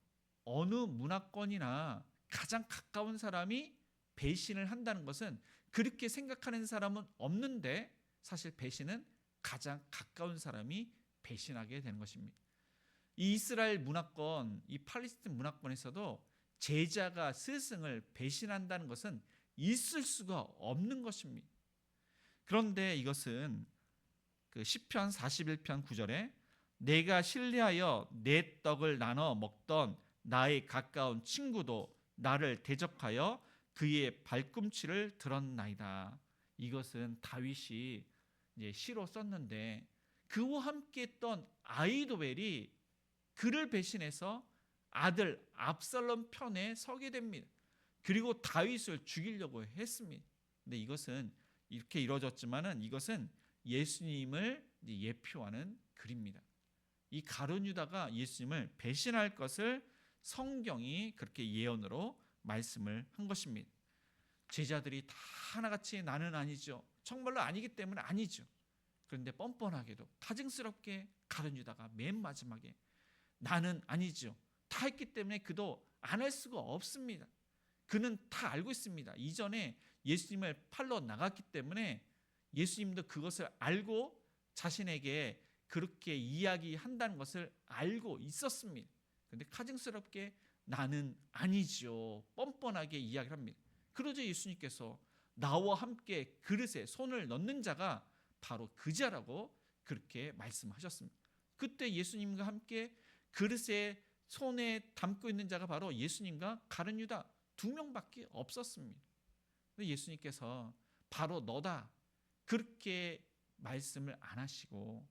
어느 문화권이나 가장 가까운 사람이 배신을 한다는 것은 그렇게 생각하는 사람은 없는데 사실 배신은 가장 가까운 사람이 배신하게 되는 것입니다. 이 이스라엘 문화권, 이 팔레스타인 문화권에서도 제자가 스승을 배신한다는 것은 있을 수가 없는 것입니다. 그런데 이것은 그 시편 41편 9절에 내가 신뢰하여 내 떡을 나눠 먹던 나의 가까운 친구도 나를 대적하여 그의 발꿈치를 들었나이다. 이것은 다윗이 이제 시로 썼는데 그와 함께 했던 아히도벨이 그를 배신해서 아들 압살롬 편에 서게 됩니다. 그리고 다윗을 죽이려고 했습니다. 근데 이것은 이렇게 이루어졌지만은 이것은 예수님을 예표하는 글입니다. 이 가룟 유다가 예수님을 배신할 것을 성경이 그렇게 예언으로 말씀을 한 것입니다. 제자들이 다 하나같이 나는 아니죠. 정말로 아니기 때문에 아니죠. 그런데 뻔뻔하게도 가증스럽게 가룟 유다가 맨 마지막에 나는 아니죠. 다 했기 때문에 그도 안 할 수가 없습니다. 그는 다 알고 있습니다. 이전에 예수님을 팔러 나갔기 때문에 예수님도 그것을 알고 자신에게 그렇게 이야기한다는 것을 알고 있었습니다. 그런데 가증스럽게 나는 아니죠. 뻔뻔하게 이야기를 합니다. 그러자 예수님께서 나와 함께 그릇에 손을 넣는 자가 바로 그 자라고 그렇게 말씀하셨습니다. 그때 예수님과 함께 그릇에 손에 담고 있는 자가 바로 예수님과 가룟 유다 2명밖에 없었습니다. 예수님께서 바로 너다 그렇게 말씀을 안 하시고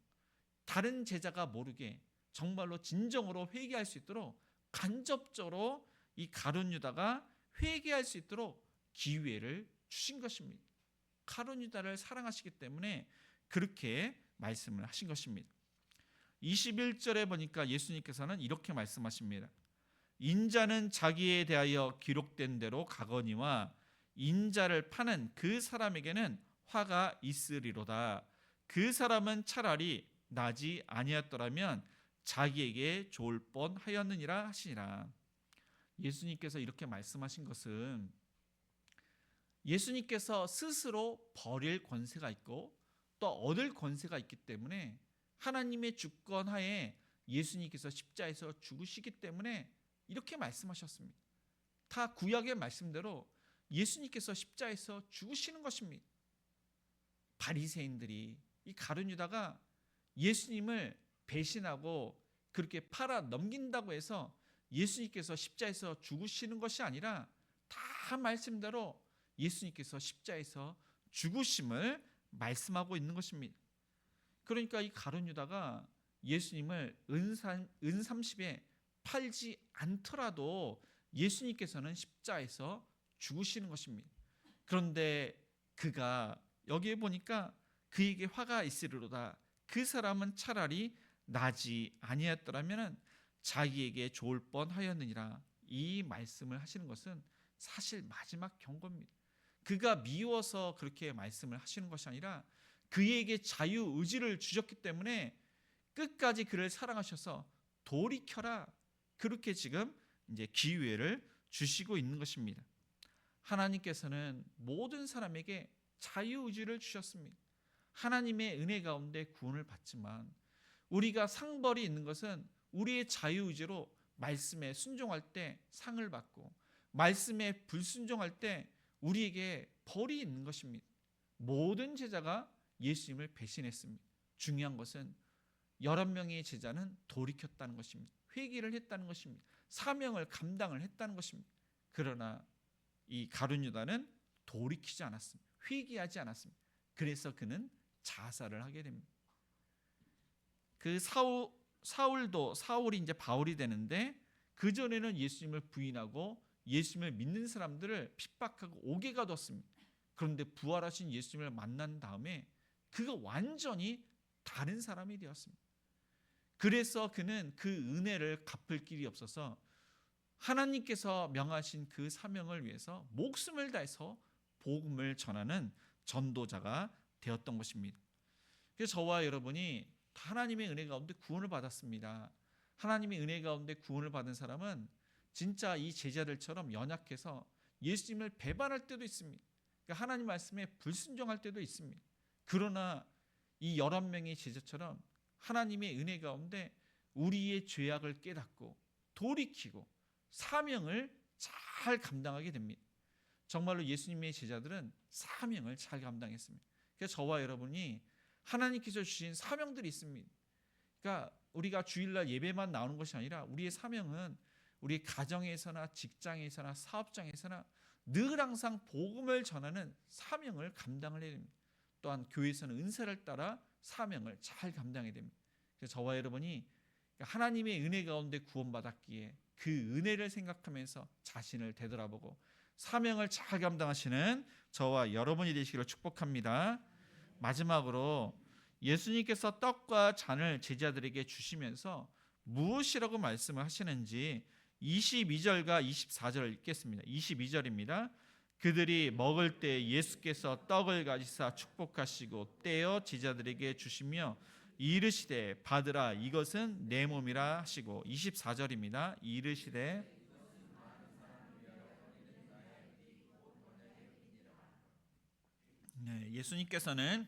다른 제자가 모르게 정말로 진정으로 회개할 수 있도록 간접적으로 이 가룟 유다가 회개할 수 있도록 기회를 주신 것입니다. 가룟 유다를 사랑하시기 때문에 그렇게 말씀을 하신 것입니다. 21절에 보니까 예수님께서는 이렇게 말씀하십니다. 인자는 자기에 대하여 기록된 대로 가거니와 인자를 파는 그 사람에게는 화가 있으리로다. 그 사람은 차라리 나지 아니었더라면 자기에게 좋을 뻔하였느니라 하시니라. 예수님께서 이렇게 말씀하신 것은 예수님께서 스스로 버릴 권세가 있고 또 얻을 권세가 있기 때문에 하나님의 주권 하에 예수님께서 십자에서 죽으시기 때문에 이렇게 말씀하셨습니다. 다 구약의 말씀대로 예수님께서 십자에서 죽으시는 것입니다. 바리새인들이 이 가룟 유다가 예수님을 배신하고 그렇게 팔아 넘긴다고 해서 예수님께서 십자에서 죽으시는 것이 아니라 다 말씀대로 예수님께서 십자에서 죽으심을 말씀하고 있는 것입니다. 그러니까 이 가룟 유다가 예수님을 은 30에 팔지 않더라도 예수님께서는 십자에서 죽으시는 것입니다. 그런데 그가 여기에 보니까 그에게 화가 있으리로다. 그 사람은 차라리 나지 아니었더라면 자기에게 좋을 뻔하였느니라. 이 말씀을 하시는 것은 사실 마지막 경고입니다. 그가 미워서 그렇게 말씀을 하시는 것이 아니라 그에게 자유의지를 주셨기 때문에 끝까지 그를 사랑하셔서 돌이켜라. 그렇게 지금 이제 기회를 주시고 있는 것입니다. 하나님께서는 모든 사람에게 자유의지를 주셨습니다. 하나님의 은혜 가운데 구원을 받지만 우리가 상벌이 있는 것은 우리의 자유의지로 말씀에 순종할 때 상을 받고 말씀에 불순종할 때 우리에게 벌이 있는 것입니다. 모든 제자가 예수님을 배신했습니다. 중요한 것은 11명의 제자는 돌이켰다는 것입니다. 회개를 했다는 것입니다. 사명을 감당을 했다는 것입니다. 그러나 이 가룟 유다는 돌이키지 않았습니다. 회개하지 않았습니다. 그래서 그는 자살을 하게 됩니다. 그 사울이 이제 바울이 되는데 그 전에는 예수님을 부인하고 예수님을 믿는 사람들을 핍박하고 옥에 가뒀습니다. 그런데 부활하신 예수님을 만난 다음에 그가 완전히 다른 사람이 되었습니다. 그래서 그는 그 은혜를 갚을 길이 없어서 하나님께서 명하신 그 사명을 위해서 목숨을 다해서 복음을 전하는 전도자가 되었던 것입니다. 그래서 저와 여러분이 하나님의 은혜 가운데 구원을 받았습니다. 하나님의 은혜 가운데 구원을 받은 사람은 진짜 이 제자들처럼 연약해서 예수님을 배반할 때도 있습니다. 그러니까 하나님 말씀에 불순종할 때도 있습니다. 그러나 이 11명의 제자처럼 하나님의 은혜 가운데 우리의 죄악을 깨닫고 돌이키고 사명을 잘 감당하게 됩니다. 정말로 예수님의 제자들은 사명을 잘 감당했습니다. 그래서 저와 여러분이 하나님께서 주신 사명들이 있습니다. 그러니까 우리가 주일날 예배만 나오는 것이 아니라 우리의 사명은 우리 가정에서나 직장에서나 사업장에서나 늘 항상 복음을 전하는 사명을 감당을 해야 됩니다. 또한 교회에서는 은사를 따라 사명을 잘 감당해야 됩니다. 그래서 저와 여러분이 하나님의 은혜 가운데 구원받았기에 그 은혜를 생각하면서 자신을 되돌아보고 사명을 잘 감당하시는 저와 여러분이 되시기를 축복합니다. 마지막으로 예수님께서 떡과 잔을 제자들에게 주시면서 무엇이라고 말씀을 하시는지 22절과 24절을 읽겠습니다. 22절입니다. 그들이 먹을 때 예수께서 떡을 가지사 축복하시고 떼어 제자들에게 주시며 이르시되 받으라 이것은 내 몸이라 하시고 24절입니다. 이르시되 예수님께서는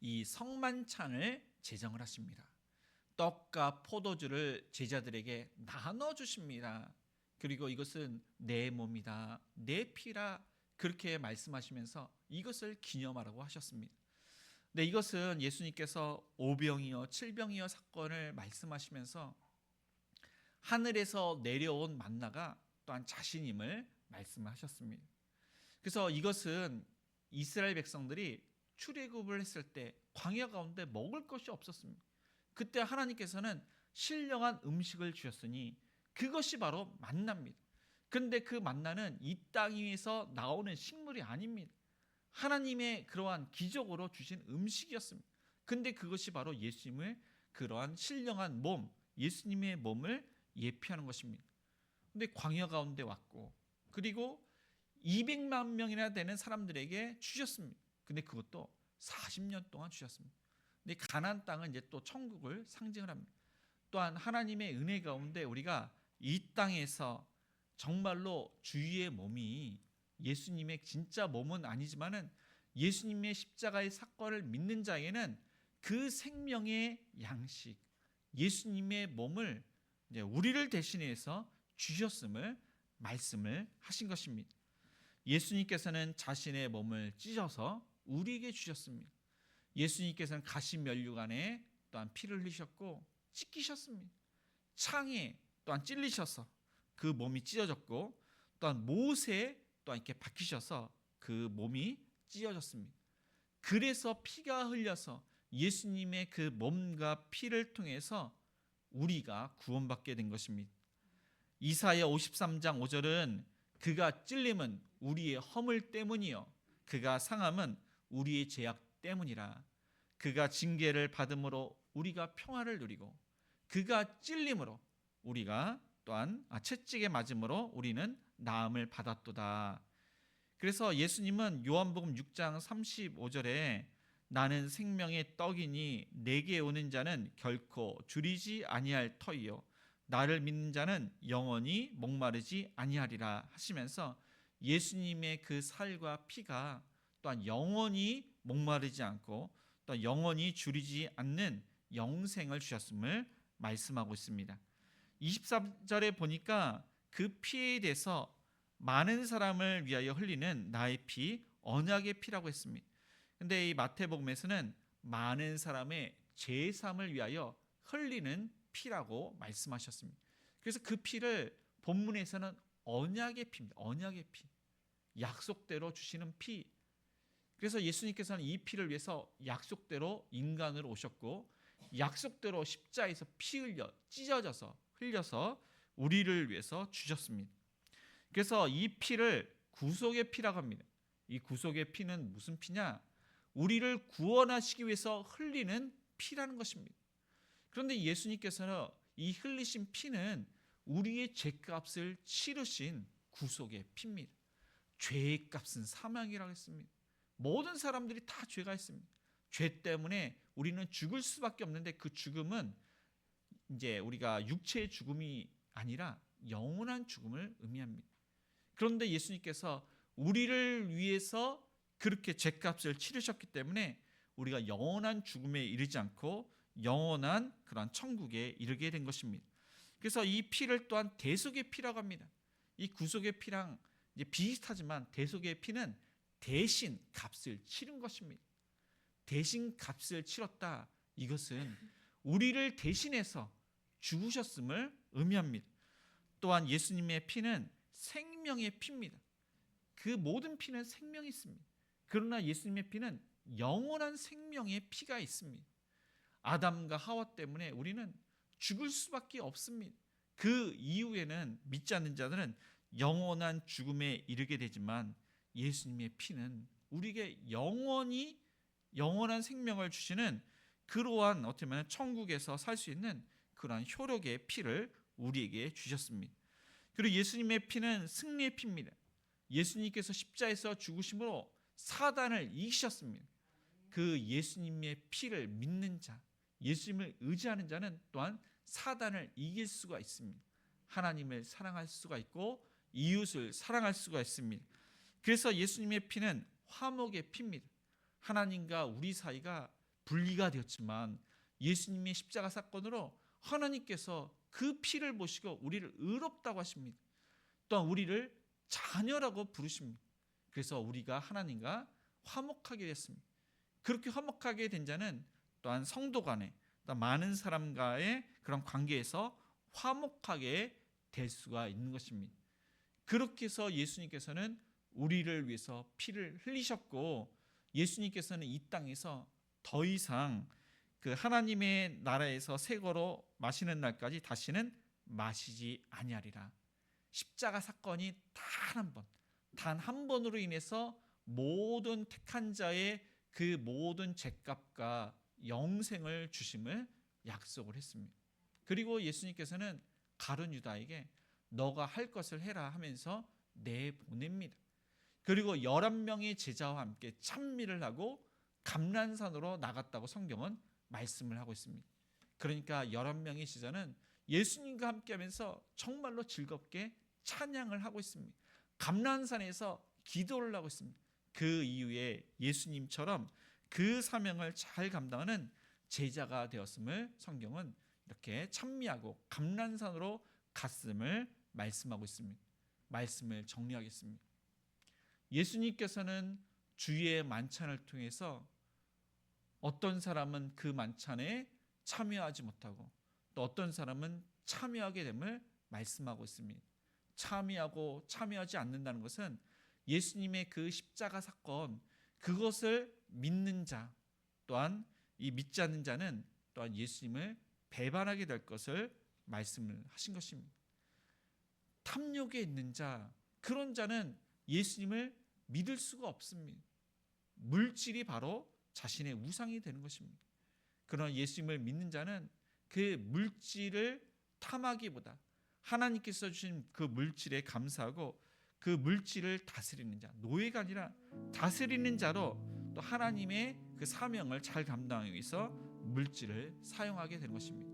이 성만찬을 제정을 하십니다. 떡과 포도주를 제자들에게 나눠 주십니다. 그리고 이것은 내 몸이다, 내 피라 그렇게 말씀하시면서 이것을 기념하라고 하셨습니다. 근데 이것은 예수님께서 오병이어 칠병이어 사건을 말씀하시면서 하늘에서 내려온 만나가 또한 자신임을 말씀하셨습니다. 그래서 이것은 이스라엘 백성들이 출애굽을 했을 때 광야 가운데 먹을 것이 없었습니다. 그때 하나님께서는 신령한 음식을 주셨으니 그것이 바로 만나입니다. 그런데 그 만나는 이 땅 위에서 나오는 식물이 아닙니다. 하나님의 그러한 기적으로 주신 음식이었습니다. 근데 그것이 바로 예수님의 그러한 신령한 몸, 예수님의 몸을 예표하는 것입니다. 근데 광야 가운데 왔고 그리고 200만 명이나 되는 사람들에게 주셨습니다. 근데 그것도 40년 동안 주셨습니다. 근데 가나안 땅은 이제 또 천국을 상징을 합니다. 또한 하나님의 은혜 가운데 우리가 이 땅에서 정말로 주의 몸이 예수님의 진짜 몸은 아니지만은 예수님의 십자가의 사건을 믿는 자에게는 그 생명의 양식, 예수님의 몸을 이제 우리를 대신해서 주셨음을 말씀을 하신 것입니다. 예수님께서는 자신의 몸을 찢어서 우리에게 주셨습니다. 예수님께서는 가시면류관에 또한 피를 흘리셨고 찢기셨습니다. 창에 또한 찔리셔서 그 몸이 찢어졌고 또한 못에 또한 이렇게 박히셔서 그 몸이 찢어졌습니다. 그래서 피가 흘려서 예수님의 그 몸과 피를 통해서 우리가 구원받게 된 것입니다. 이사야 53장 5절은 그가 찔림은 우리의 허물 때문이요 그가 상함은 우리의 죄악 때문이라. 그가 징계를 받음으로 우리가 평화를 누리고 그가 찔림으로 우리가 또한 채찍에 맞음으로 우리는 나음을 받았도다. 그래서 예수님은 요한복음 6장 35절에 나는 생명의 떡이니 내게 오는 자는 결코 줄이지 아니할 터이요 나를 믿는 자는 영원히 목마르지 아니하리라 하시면서 예수님의 그 살과 피가 또한 영원히 목마르지 않고 또 영원히 줄이지 않는 영생을 주셨음을 말씀하고 있습니다. 23절에 보니까 그 피에 대해서 많은 사람을 위하여 흘리는 나의 피, 언약의 피라고 했습니다. 근데 이 마태복음에서는 많은 사람의 죄사함을 위하여 흘리는 피라고 말씀하셨습니다. 그래서 그 피를 본문에서는 언약의 피입니다. 언약의 피. 약속대로 주시는 피. 그래서 예수님께서는 이 피를 위해서 약속대로 인간으로 오셨고 약속대로 십자에서 피 흘려 찢어져서 흘려서 우리를 위해서 주셨습니다. 그래서 이 피를 구속의 피라고 합니다. 이 구속의 피는 무슨 피냐? 우리를 구원하시기 위해서 흘리는 피라는 것입니다. 그런데 예수님께서는 이 흘리신 피는 우리의 죄값을 치르신 구속의 피입니다. 죄의 값은 사망이라고 했습니다. 모든 사람들이 다 죄가 있습니다. 죄 때문에 우리는 죽을 수밖에 없는데 그 죽음은 이제 우리가 육체의 죽음이 아니라 영원한 죽음을 의미합니다. 그런데 예수님께서 우리를 위해서 그렇게 죄값을 치르셨기 때문에 우리가 영원한 죽음에 이르지 않고 영원한 그런 천국에 이르게 된 것입니다. 그래서 이 피를 또한 대속의 피라고 합니다. 이 구속의 피랑 이제 비슷하지만 대속의 피는 대신 값을 치른 것입니다. 대신 값을 치렀다. 이것은 우리를 대신해서 죽으셨음을 의미합니다. 또한 예수님의 피는 생명의 피입니다. 그 모든 피는 생명이 있습니다. 그러나 예수님의 피는 영원한 생명의 피가 있습니다. 아담과 하와 때문에 우리는 죽을 수밖에 없습니다. 그 이후에는 믿지 않는 자들은 영원한 죽음에 이르게 되지만 예수님의 피는 우리에게 영원한 생명을 주시는 그러한 어떻게 보면 천국에서 살 수 있는 그러한 효력의 피를 우리에게 주셨습니다. 그리고 예수님의 피는 승리의 피입니다. 예수님께서 십자에서 죽으심으로 사단을 이기셨습니다. 그 예수님의 피를 믿는 자, 예수님을 의지하는 자는 또한 사단을 이길 수가 있습니다. 하나님을 사랑할 수가 있고 이웃을 사랑할 수가 있습니다. 그래서 예수님의 피는 화목의 피입니다. 하나님과 우리 사이가 분리가 되었지만 예수님의 십자가 사건으로 하나님께서 그 피를 보시고 우리를 의롭다고 하십니다. 또한 우리를 자녀라고 부르십니다. 그래서 우리가 하나님과 화목하게 됐습니다. 그렇게 화목하게 된 자는 또한 성도 간에 또 많은 사람과의 그런 관계에서 화목하게 될 수가 있는 것입니다. 그렇게 해서 예수님께서는 우리를 위해서 피를 흘리셨고 예수님께서는 이 땅에서 더 이상 그 하나님의 나라에서 새 거로 마시는 날까지 다시는 마시지 아니하리라. 십자가 사건이 단 한 번으로 인해서 모든 택한 자의 그 모든 죄값과 영생을 주심을 약속을 했습니다. 그리고 예수님께서는 가룟 유다에게 너가 할 것을 해라 하면서 내보냅니다. 그리고 11명의 제자와 함께 찬미를 하고 감난산으로 나갔다고 성경은 말씀을 하고 있습니다. 그러니까 11명의 제자는 예수님과 함께 하면서 정말로 즐겁게 찬양을 하고 있습니다. 감난산에서 기도를 하고 있습니다. 그 이후에 예수님처럼 그 사명을 잘 감당하는 제자가 되었음을 성경은 이렇게 찬미하고 감난산으로 갔음을 말씀하고 있습니다. 말씀을 정리하겠습니다. 예수님께서는 주의 만찬을 통해서 어떤 사람은 그 만찬에 참여하지 못하고 또 어떤 사람은 참여하게 됨을 말씀하고 있습니다. 참여하고 참여하지 않는다는 것은 예수님의 그 십자가 사건 그것을 믿는 자 또한 이 믿지 않는 자는 또한 예수님을 배반하게 될 것을 말씀을 하신 것입니다. 탐욕에 있는 자 그런 자는 예수님을 믿을 수가 없습니다. 물질이 바로 자신의 우상이 되는 것입니다. 그러나 예수님을 믿는 자는 그 물질을 탐하기보다 하나님께서 주신 그 물질에 감사하고 그 물질을 다스리는 자, 노예가 아니라 다스리는 자로 또 하나님의 그 사명을 잘 감당하기 위해서 물질을 사용하게 되는 것입니다.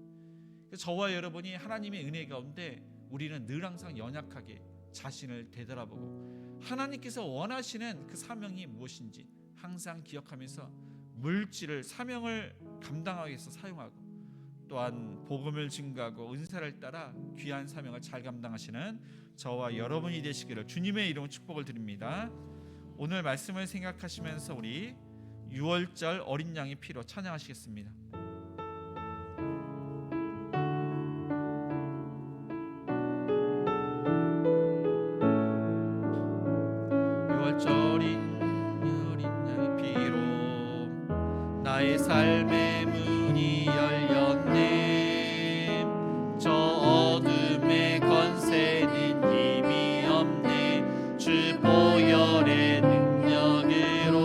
저와 여러분이 하나님의 은혜 가운데 우리는 늘 항상 연약하게 자신을 되돌아보고 하나님께서 원하시는 그 사명이 무엇인지 항상 기억하면서 물질을 사명을 감당하기 위해서 사용하고 또한 복음을 증거하고 은사를 따라 귀한 사명을 잘 감당하시는 저와 여러분이 되시기를 주님의 이름으로 축복을 드립니다. 오늘 말씀을 생각하시면서 우리 6월절 어린 양의 피로 찬양하시겠습니다. 나의 삶의 문이 열렸네. 저 어둠의 권세는 힘이 없네. 주 보혈의 능력으로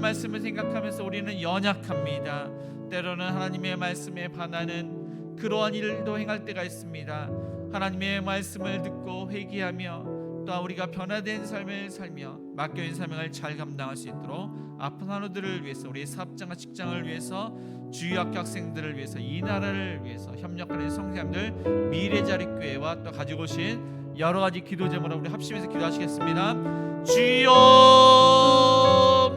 말씀을 생각하면서 우리는 연약합니다. 때로는 하나님의 말씀에 반하는 그러한 일도 행할 때가 있습니다. 하나님의 말씀을 듣고 회개하며 또 우리가 변화된 삶을 살며 맡겨진 사명을 잘 감당할 수 있도록 아픈 환우들을 위해서, 우리의 사업장과 직장을 위해서, 주일학교 학생들을 위해서, 이 나라를 위해서 협력하는 성도님들, 미래자립교회와 또 가지고 오신 여러 가지 기도 제목으로 우리 합심해서 기도하시겠습니다. 주여,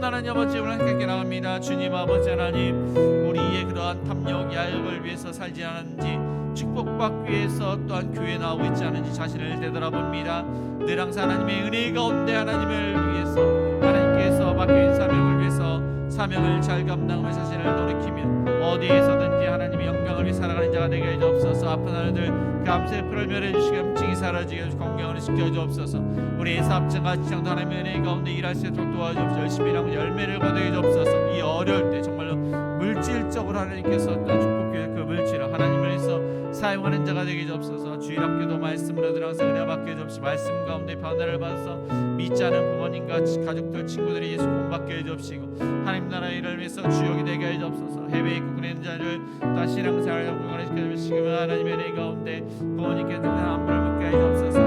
하나님 아버지, 오늘 함께 나갑니다. 주님 아버지 하나님, 우리의 그러한 탐욕 야욕을 위해서 살지 않았는지, 축복받기 위해서 또한 교회에 나오고 있지 않은지 자신을 되돌아봅니다. 늘 항상 하나님의 은혜 가운데 하나님을 위해서, 하나님께서 맡겨진 사명을 위해서 사명을 잘 감당하며 자신을 돌이키며 어디에서든지 하나님의 영광을 위해 살아가는 자가 되게 해 주옵소서. 아픈 하늘들 감사의 풀을 멸해 주시고 염증이 사라지게 해주시고 건강을 시켜 주옵소서. 우리의 사업장과 직장도 하나님의 은혜 가운데 일할 수 있도록 도와주옵소서. 열심히 일하고 열매를 거두게 주옵소서. 이 어려울 때 정말로 물질적으로 하나님께서 어떤 축복해 그 물질을 하나님을 위해서 사용하는 자가 되게 주옵소서. 주일학교도 말씀으로 항상 은혜 받게 주옵소서. 말씀 가운데 변화를 받아서 믿지 않은 부모님과 가족들, 친구들이 예수 본받게 해주옵시고 하나님 나라 일을 위해서 주역이 되게 해주옵소서. 해외에 국군에 있는 자를 다시 신앙생활을 건강시켜 주시고 하나님의 은혜 가운데 부모님께 안부를 묻게 해주옵소서.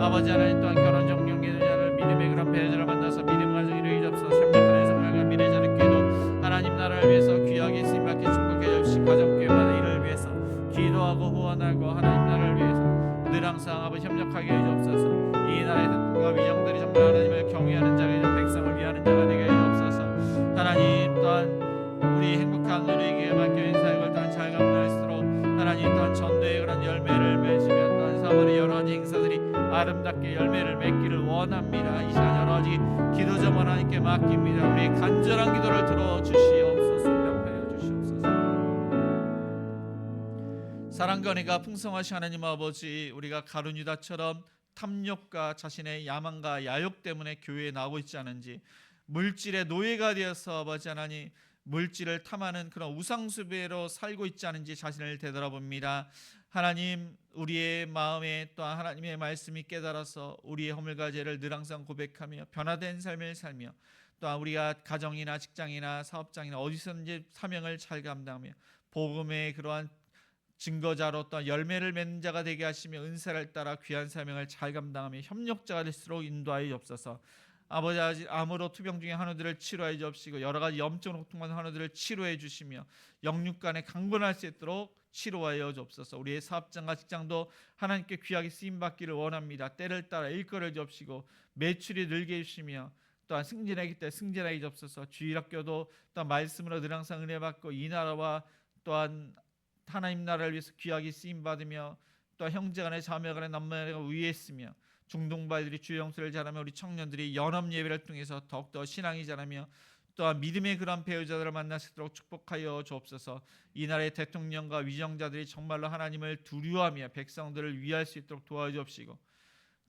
아버지 하나님 또한 결혼 정령되는 자를 믿음의 그런 배우자를 만나서 믿음 가정 이루게 해주옵소서. 협력하는 성령과 미래자립교회도 하나님 나라를 위해서 귀하게 쓰임받게 축복해 주시고 가정교회마다 이를 위해서 기도하고 후원하고 하나님 나라를 위해서 늘 항상 아버지 협력하게 해주옵소서. 이 나라의 대통령과 위정들이 정말 하나님을 경외하는 자가 되고 백성을 위하는 자가 되게 해주옵소서. 하나님 또한 우리 행복한 우리에게 맡겨진 사역을 또한 잘 감당할 수 있도록 하나님 또한 전도의 그런 열매를 맺으며 또한 사월의 여러 가지 행사들이 아름답게 열매를 맺기를 원합니다. 이 시간 여러 가지 기도 좀 하나님께 맡깁니다. 우리의 간절한 기도를 들어주시옵소서. 응답하여 주시옵소서. 사랑과 은혜가 풍성하신 하나님 아버지, 우리가 가룟 유다처럼 탐욕과 자신의 야망과 야욕 때문에 교회에 나오고 있지 않은지, 물질의 노예가 되어서 아버지 하나님 물질을 탐하는 그런 우상숭배로 살고 있지 않은지 자신을 되돌아봅니다. 하나님, 우리의 마음에 또한 하나님의 말씀이 깨달아서 우리의 허물과 죄를 늘 항상 고백하며 변화된 삶을 살며 또한 우리가 가정이나 직장이나 사업장이나 어디서든지 사명을 잘 감당하며 복음의 그러한 증거자로 또 열매를 맺는 자가 되게 하시며 은사를 따라 귀한 사명을 잘 감당하며 협력자가 될수록 인도하여 주옵소서. 아버지, 암으로 투병 중에 환우들을 치료해 주옵시고 여러 가지 염증으로 고통하는 환우들을 치료해 주시며 영육간에 강건할 수 있도록 치료하여 주옵소서. 우리의 사업장과 직장도 하나님께 귀하게 쓰임받기를 원합니다. 때를 따라 일거를 주옵시고 매출이 늘게 해주시며 또한 승진하기 때 승진하게 주옵소서. 주일학교도 또한 말씀으로 늘 항상 은혜 받고 이 나라와 또한 하나님 나라를 위해서 귀하게 쓰임받으며 또 형제간의 자매간의 남매간의 위했으며 중동바이들이 주의 영수를 잘하며 우리 청년들이 연합 예배를 통해서 더욱더 신앙이 자라며 또한 믿음의 그런 배우자들을 만날 수 있도록 축복하여 주옵소서. 이 나라의 대통령과 위정자들이 정말로 하나님을 두려워하며 백성들을 위할 수 있도록 도와주옵시고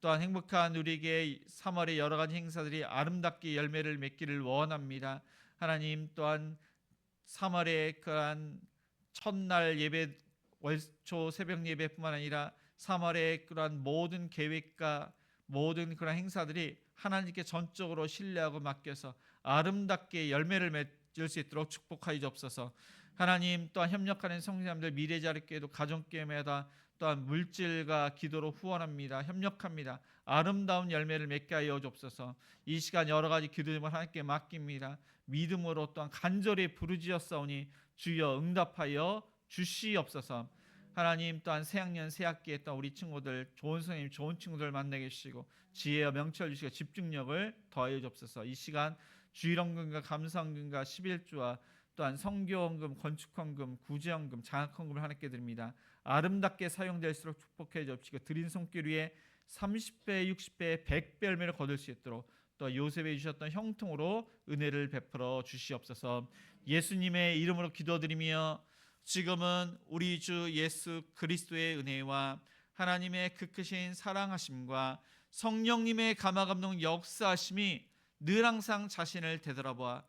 또한 행복한 우리에게 3월의 여러 가지 행사들이 아름답게 열매를 맺기를 원합니다. 하나님, 또한 3월의 그러한 첫날 예배, 월초 새벽 예배뿐만 아니라 3월의 그러한 모든 계획과 모든 그런 행사들이 하나님께 전적으로 신뢰하고 맡겨서 아름답게 열매를 맺을 수 있도록 축복하여 주옵소서. 하나님, 또한 협력하는 성도님들 미래자립교회도 가정교회마다 또한 물질과 기도로 후원합니다. 협력합니다. 아름다운 열매를 맺게 하여 주옵소서. 이 시간 여러 가지 기도를 하나님께 맡깁니다. 믿음으로 또한 간절히 부르짖었사오니 주여 응답하여 주시옵소서. 하나님, 또한 새학년 새학기에 또 우리 친구들 좋은 선생님 좋은 친구들 만나게 해주시고 지혜와 명철 주시고 집중력을 더하여 주옵소서. 이 시간 주일헌금과 감사헌금과 11조와 또한 성교헌금, 건축헌금, 구제헌금, 장학헌금을 하나님께 드립니다. 아름답게 사용될수록 축복해 주옵시고 드린 손길 위에 30배, 60배, 100배 열매를 거둘 수 있도록 또 요셉에 주셨던 형통으로 은혜를 베풀어 주시옵소서. 예수님의 이름으로 기도드리며 지금은 우리 주 예수 그리스도의 은혜와 하나님의 그 크신 사랑하심과 성령님의 감화감동 역사하심이 늘 항상 자신을 되돌아보아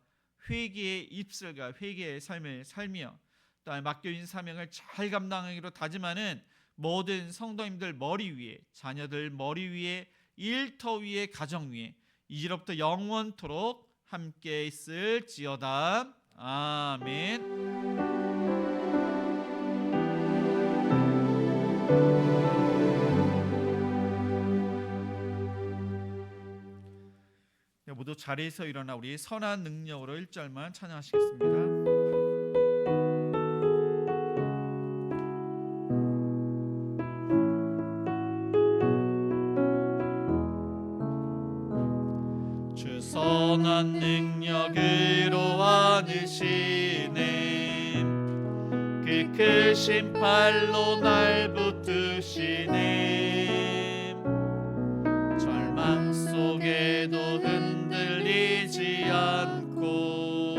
회개의 입술과 회개의 삶을 살며 또 맡겨진 사명을 잘 감당하기로 다짐하는 모든 성도님들 머리 위에, 자녀들 머리 위에, 일터 위에, 가정 위에 이제로부터 영원토록 함께 있을지어다. 아멘. 모두 자리에서 일어나 우리 선한 능력으로 1절만 찬양하시겠습니다. 주 선한 능력으로 안으시네 그 크신 팔로 날 붙드시네 절망 속에도 흔들리지 않고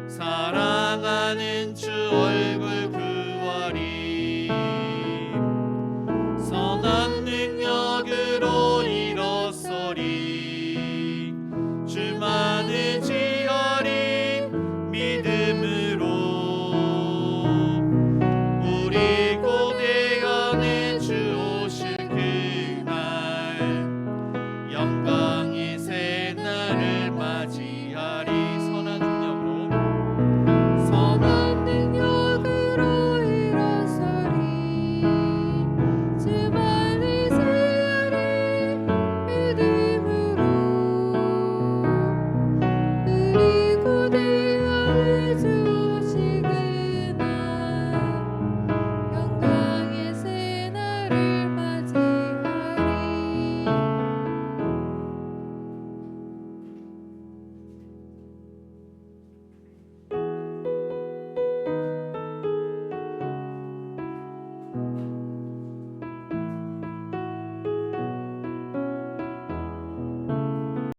사랑하는 주 얼굴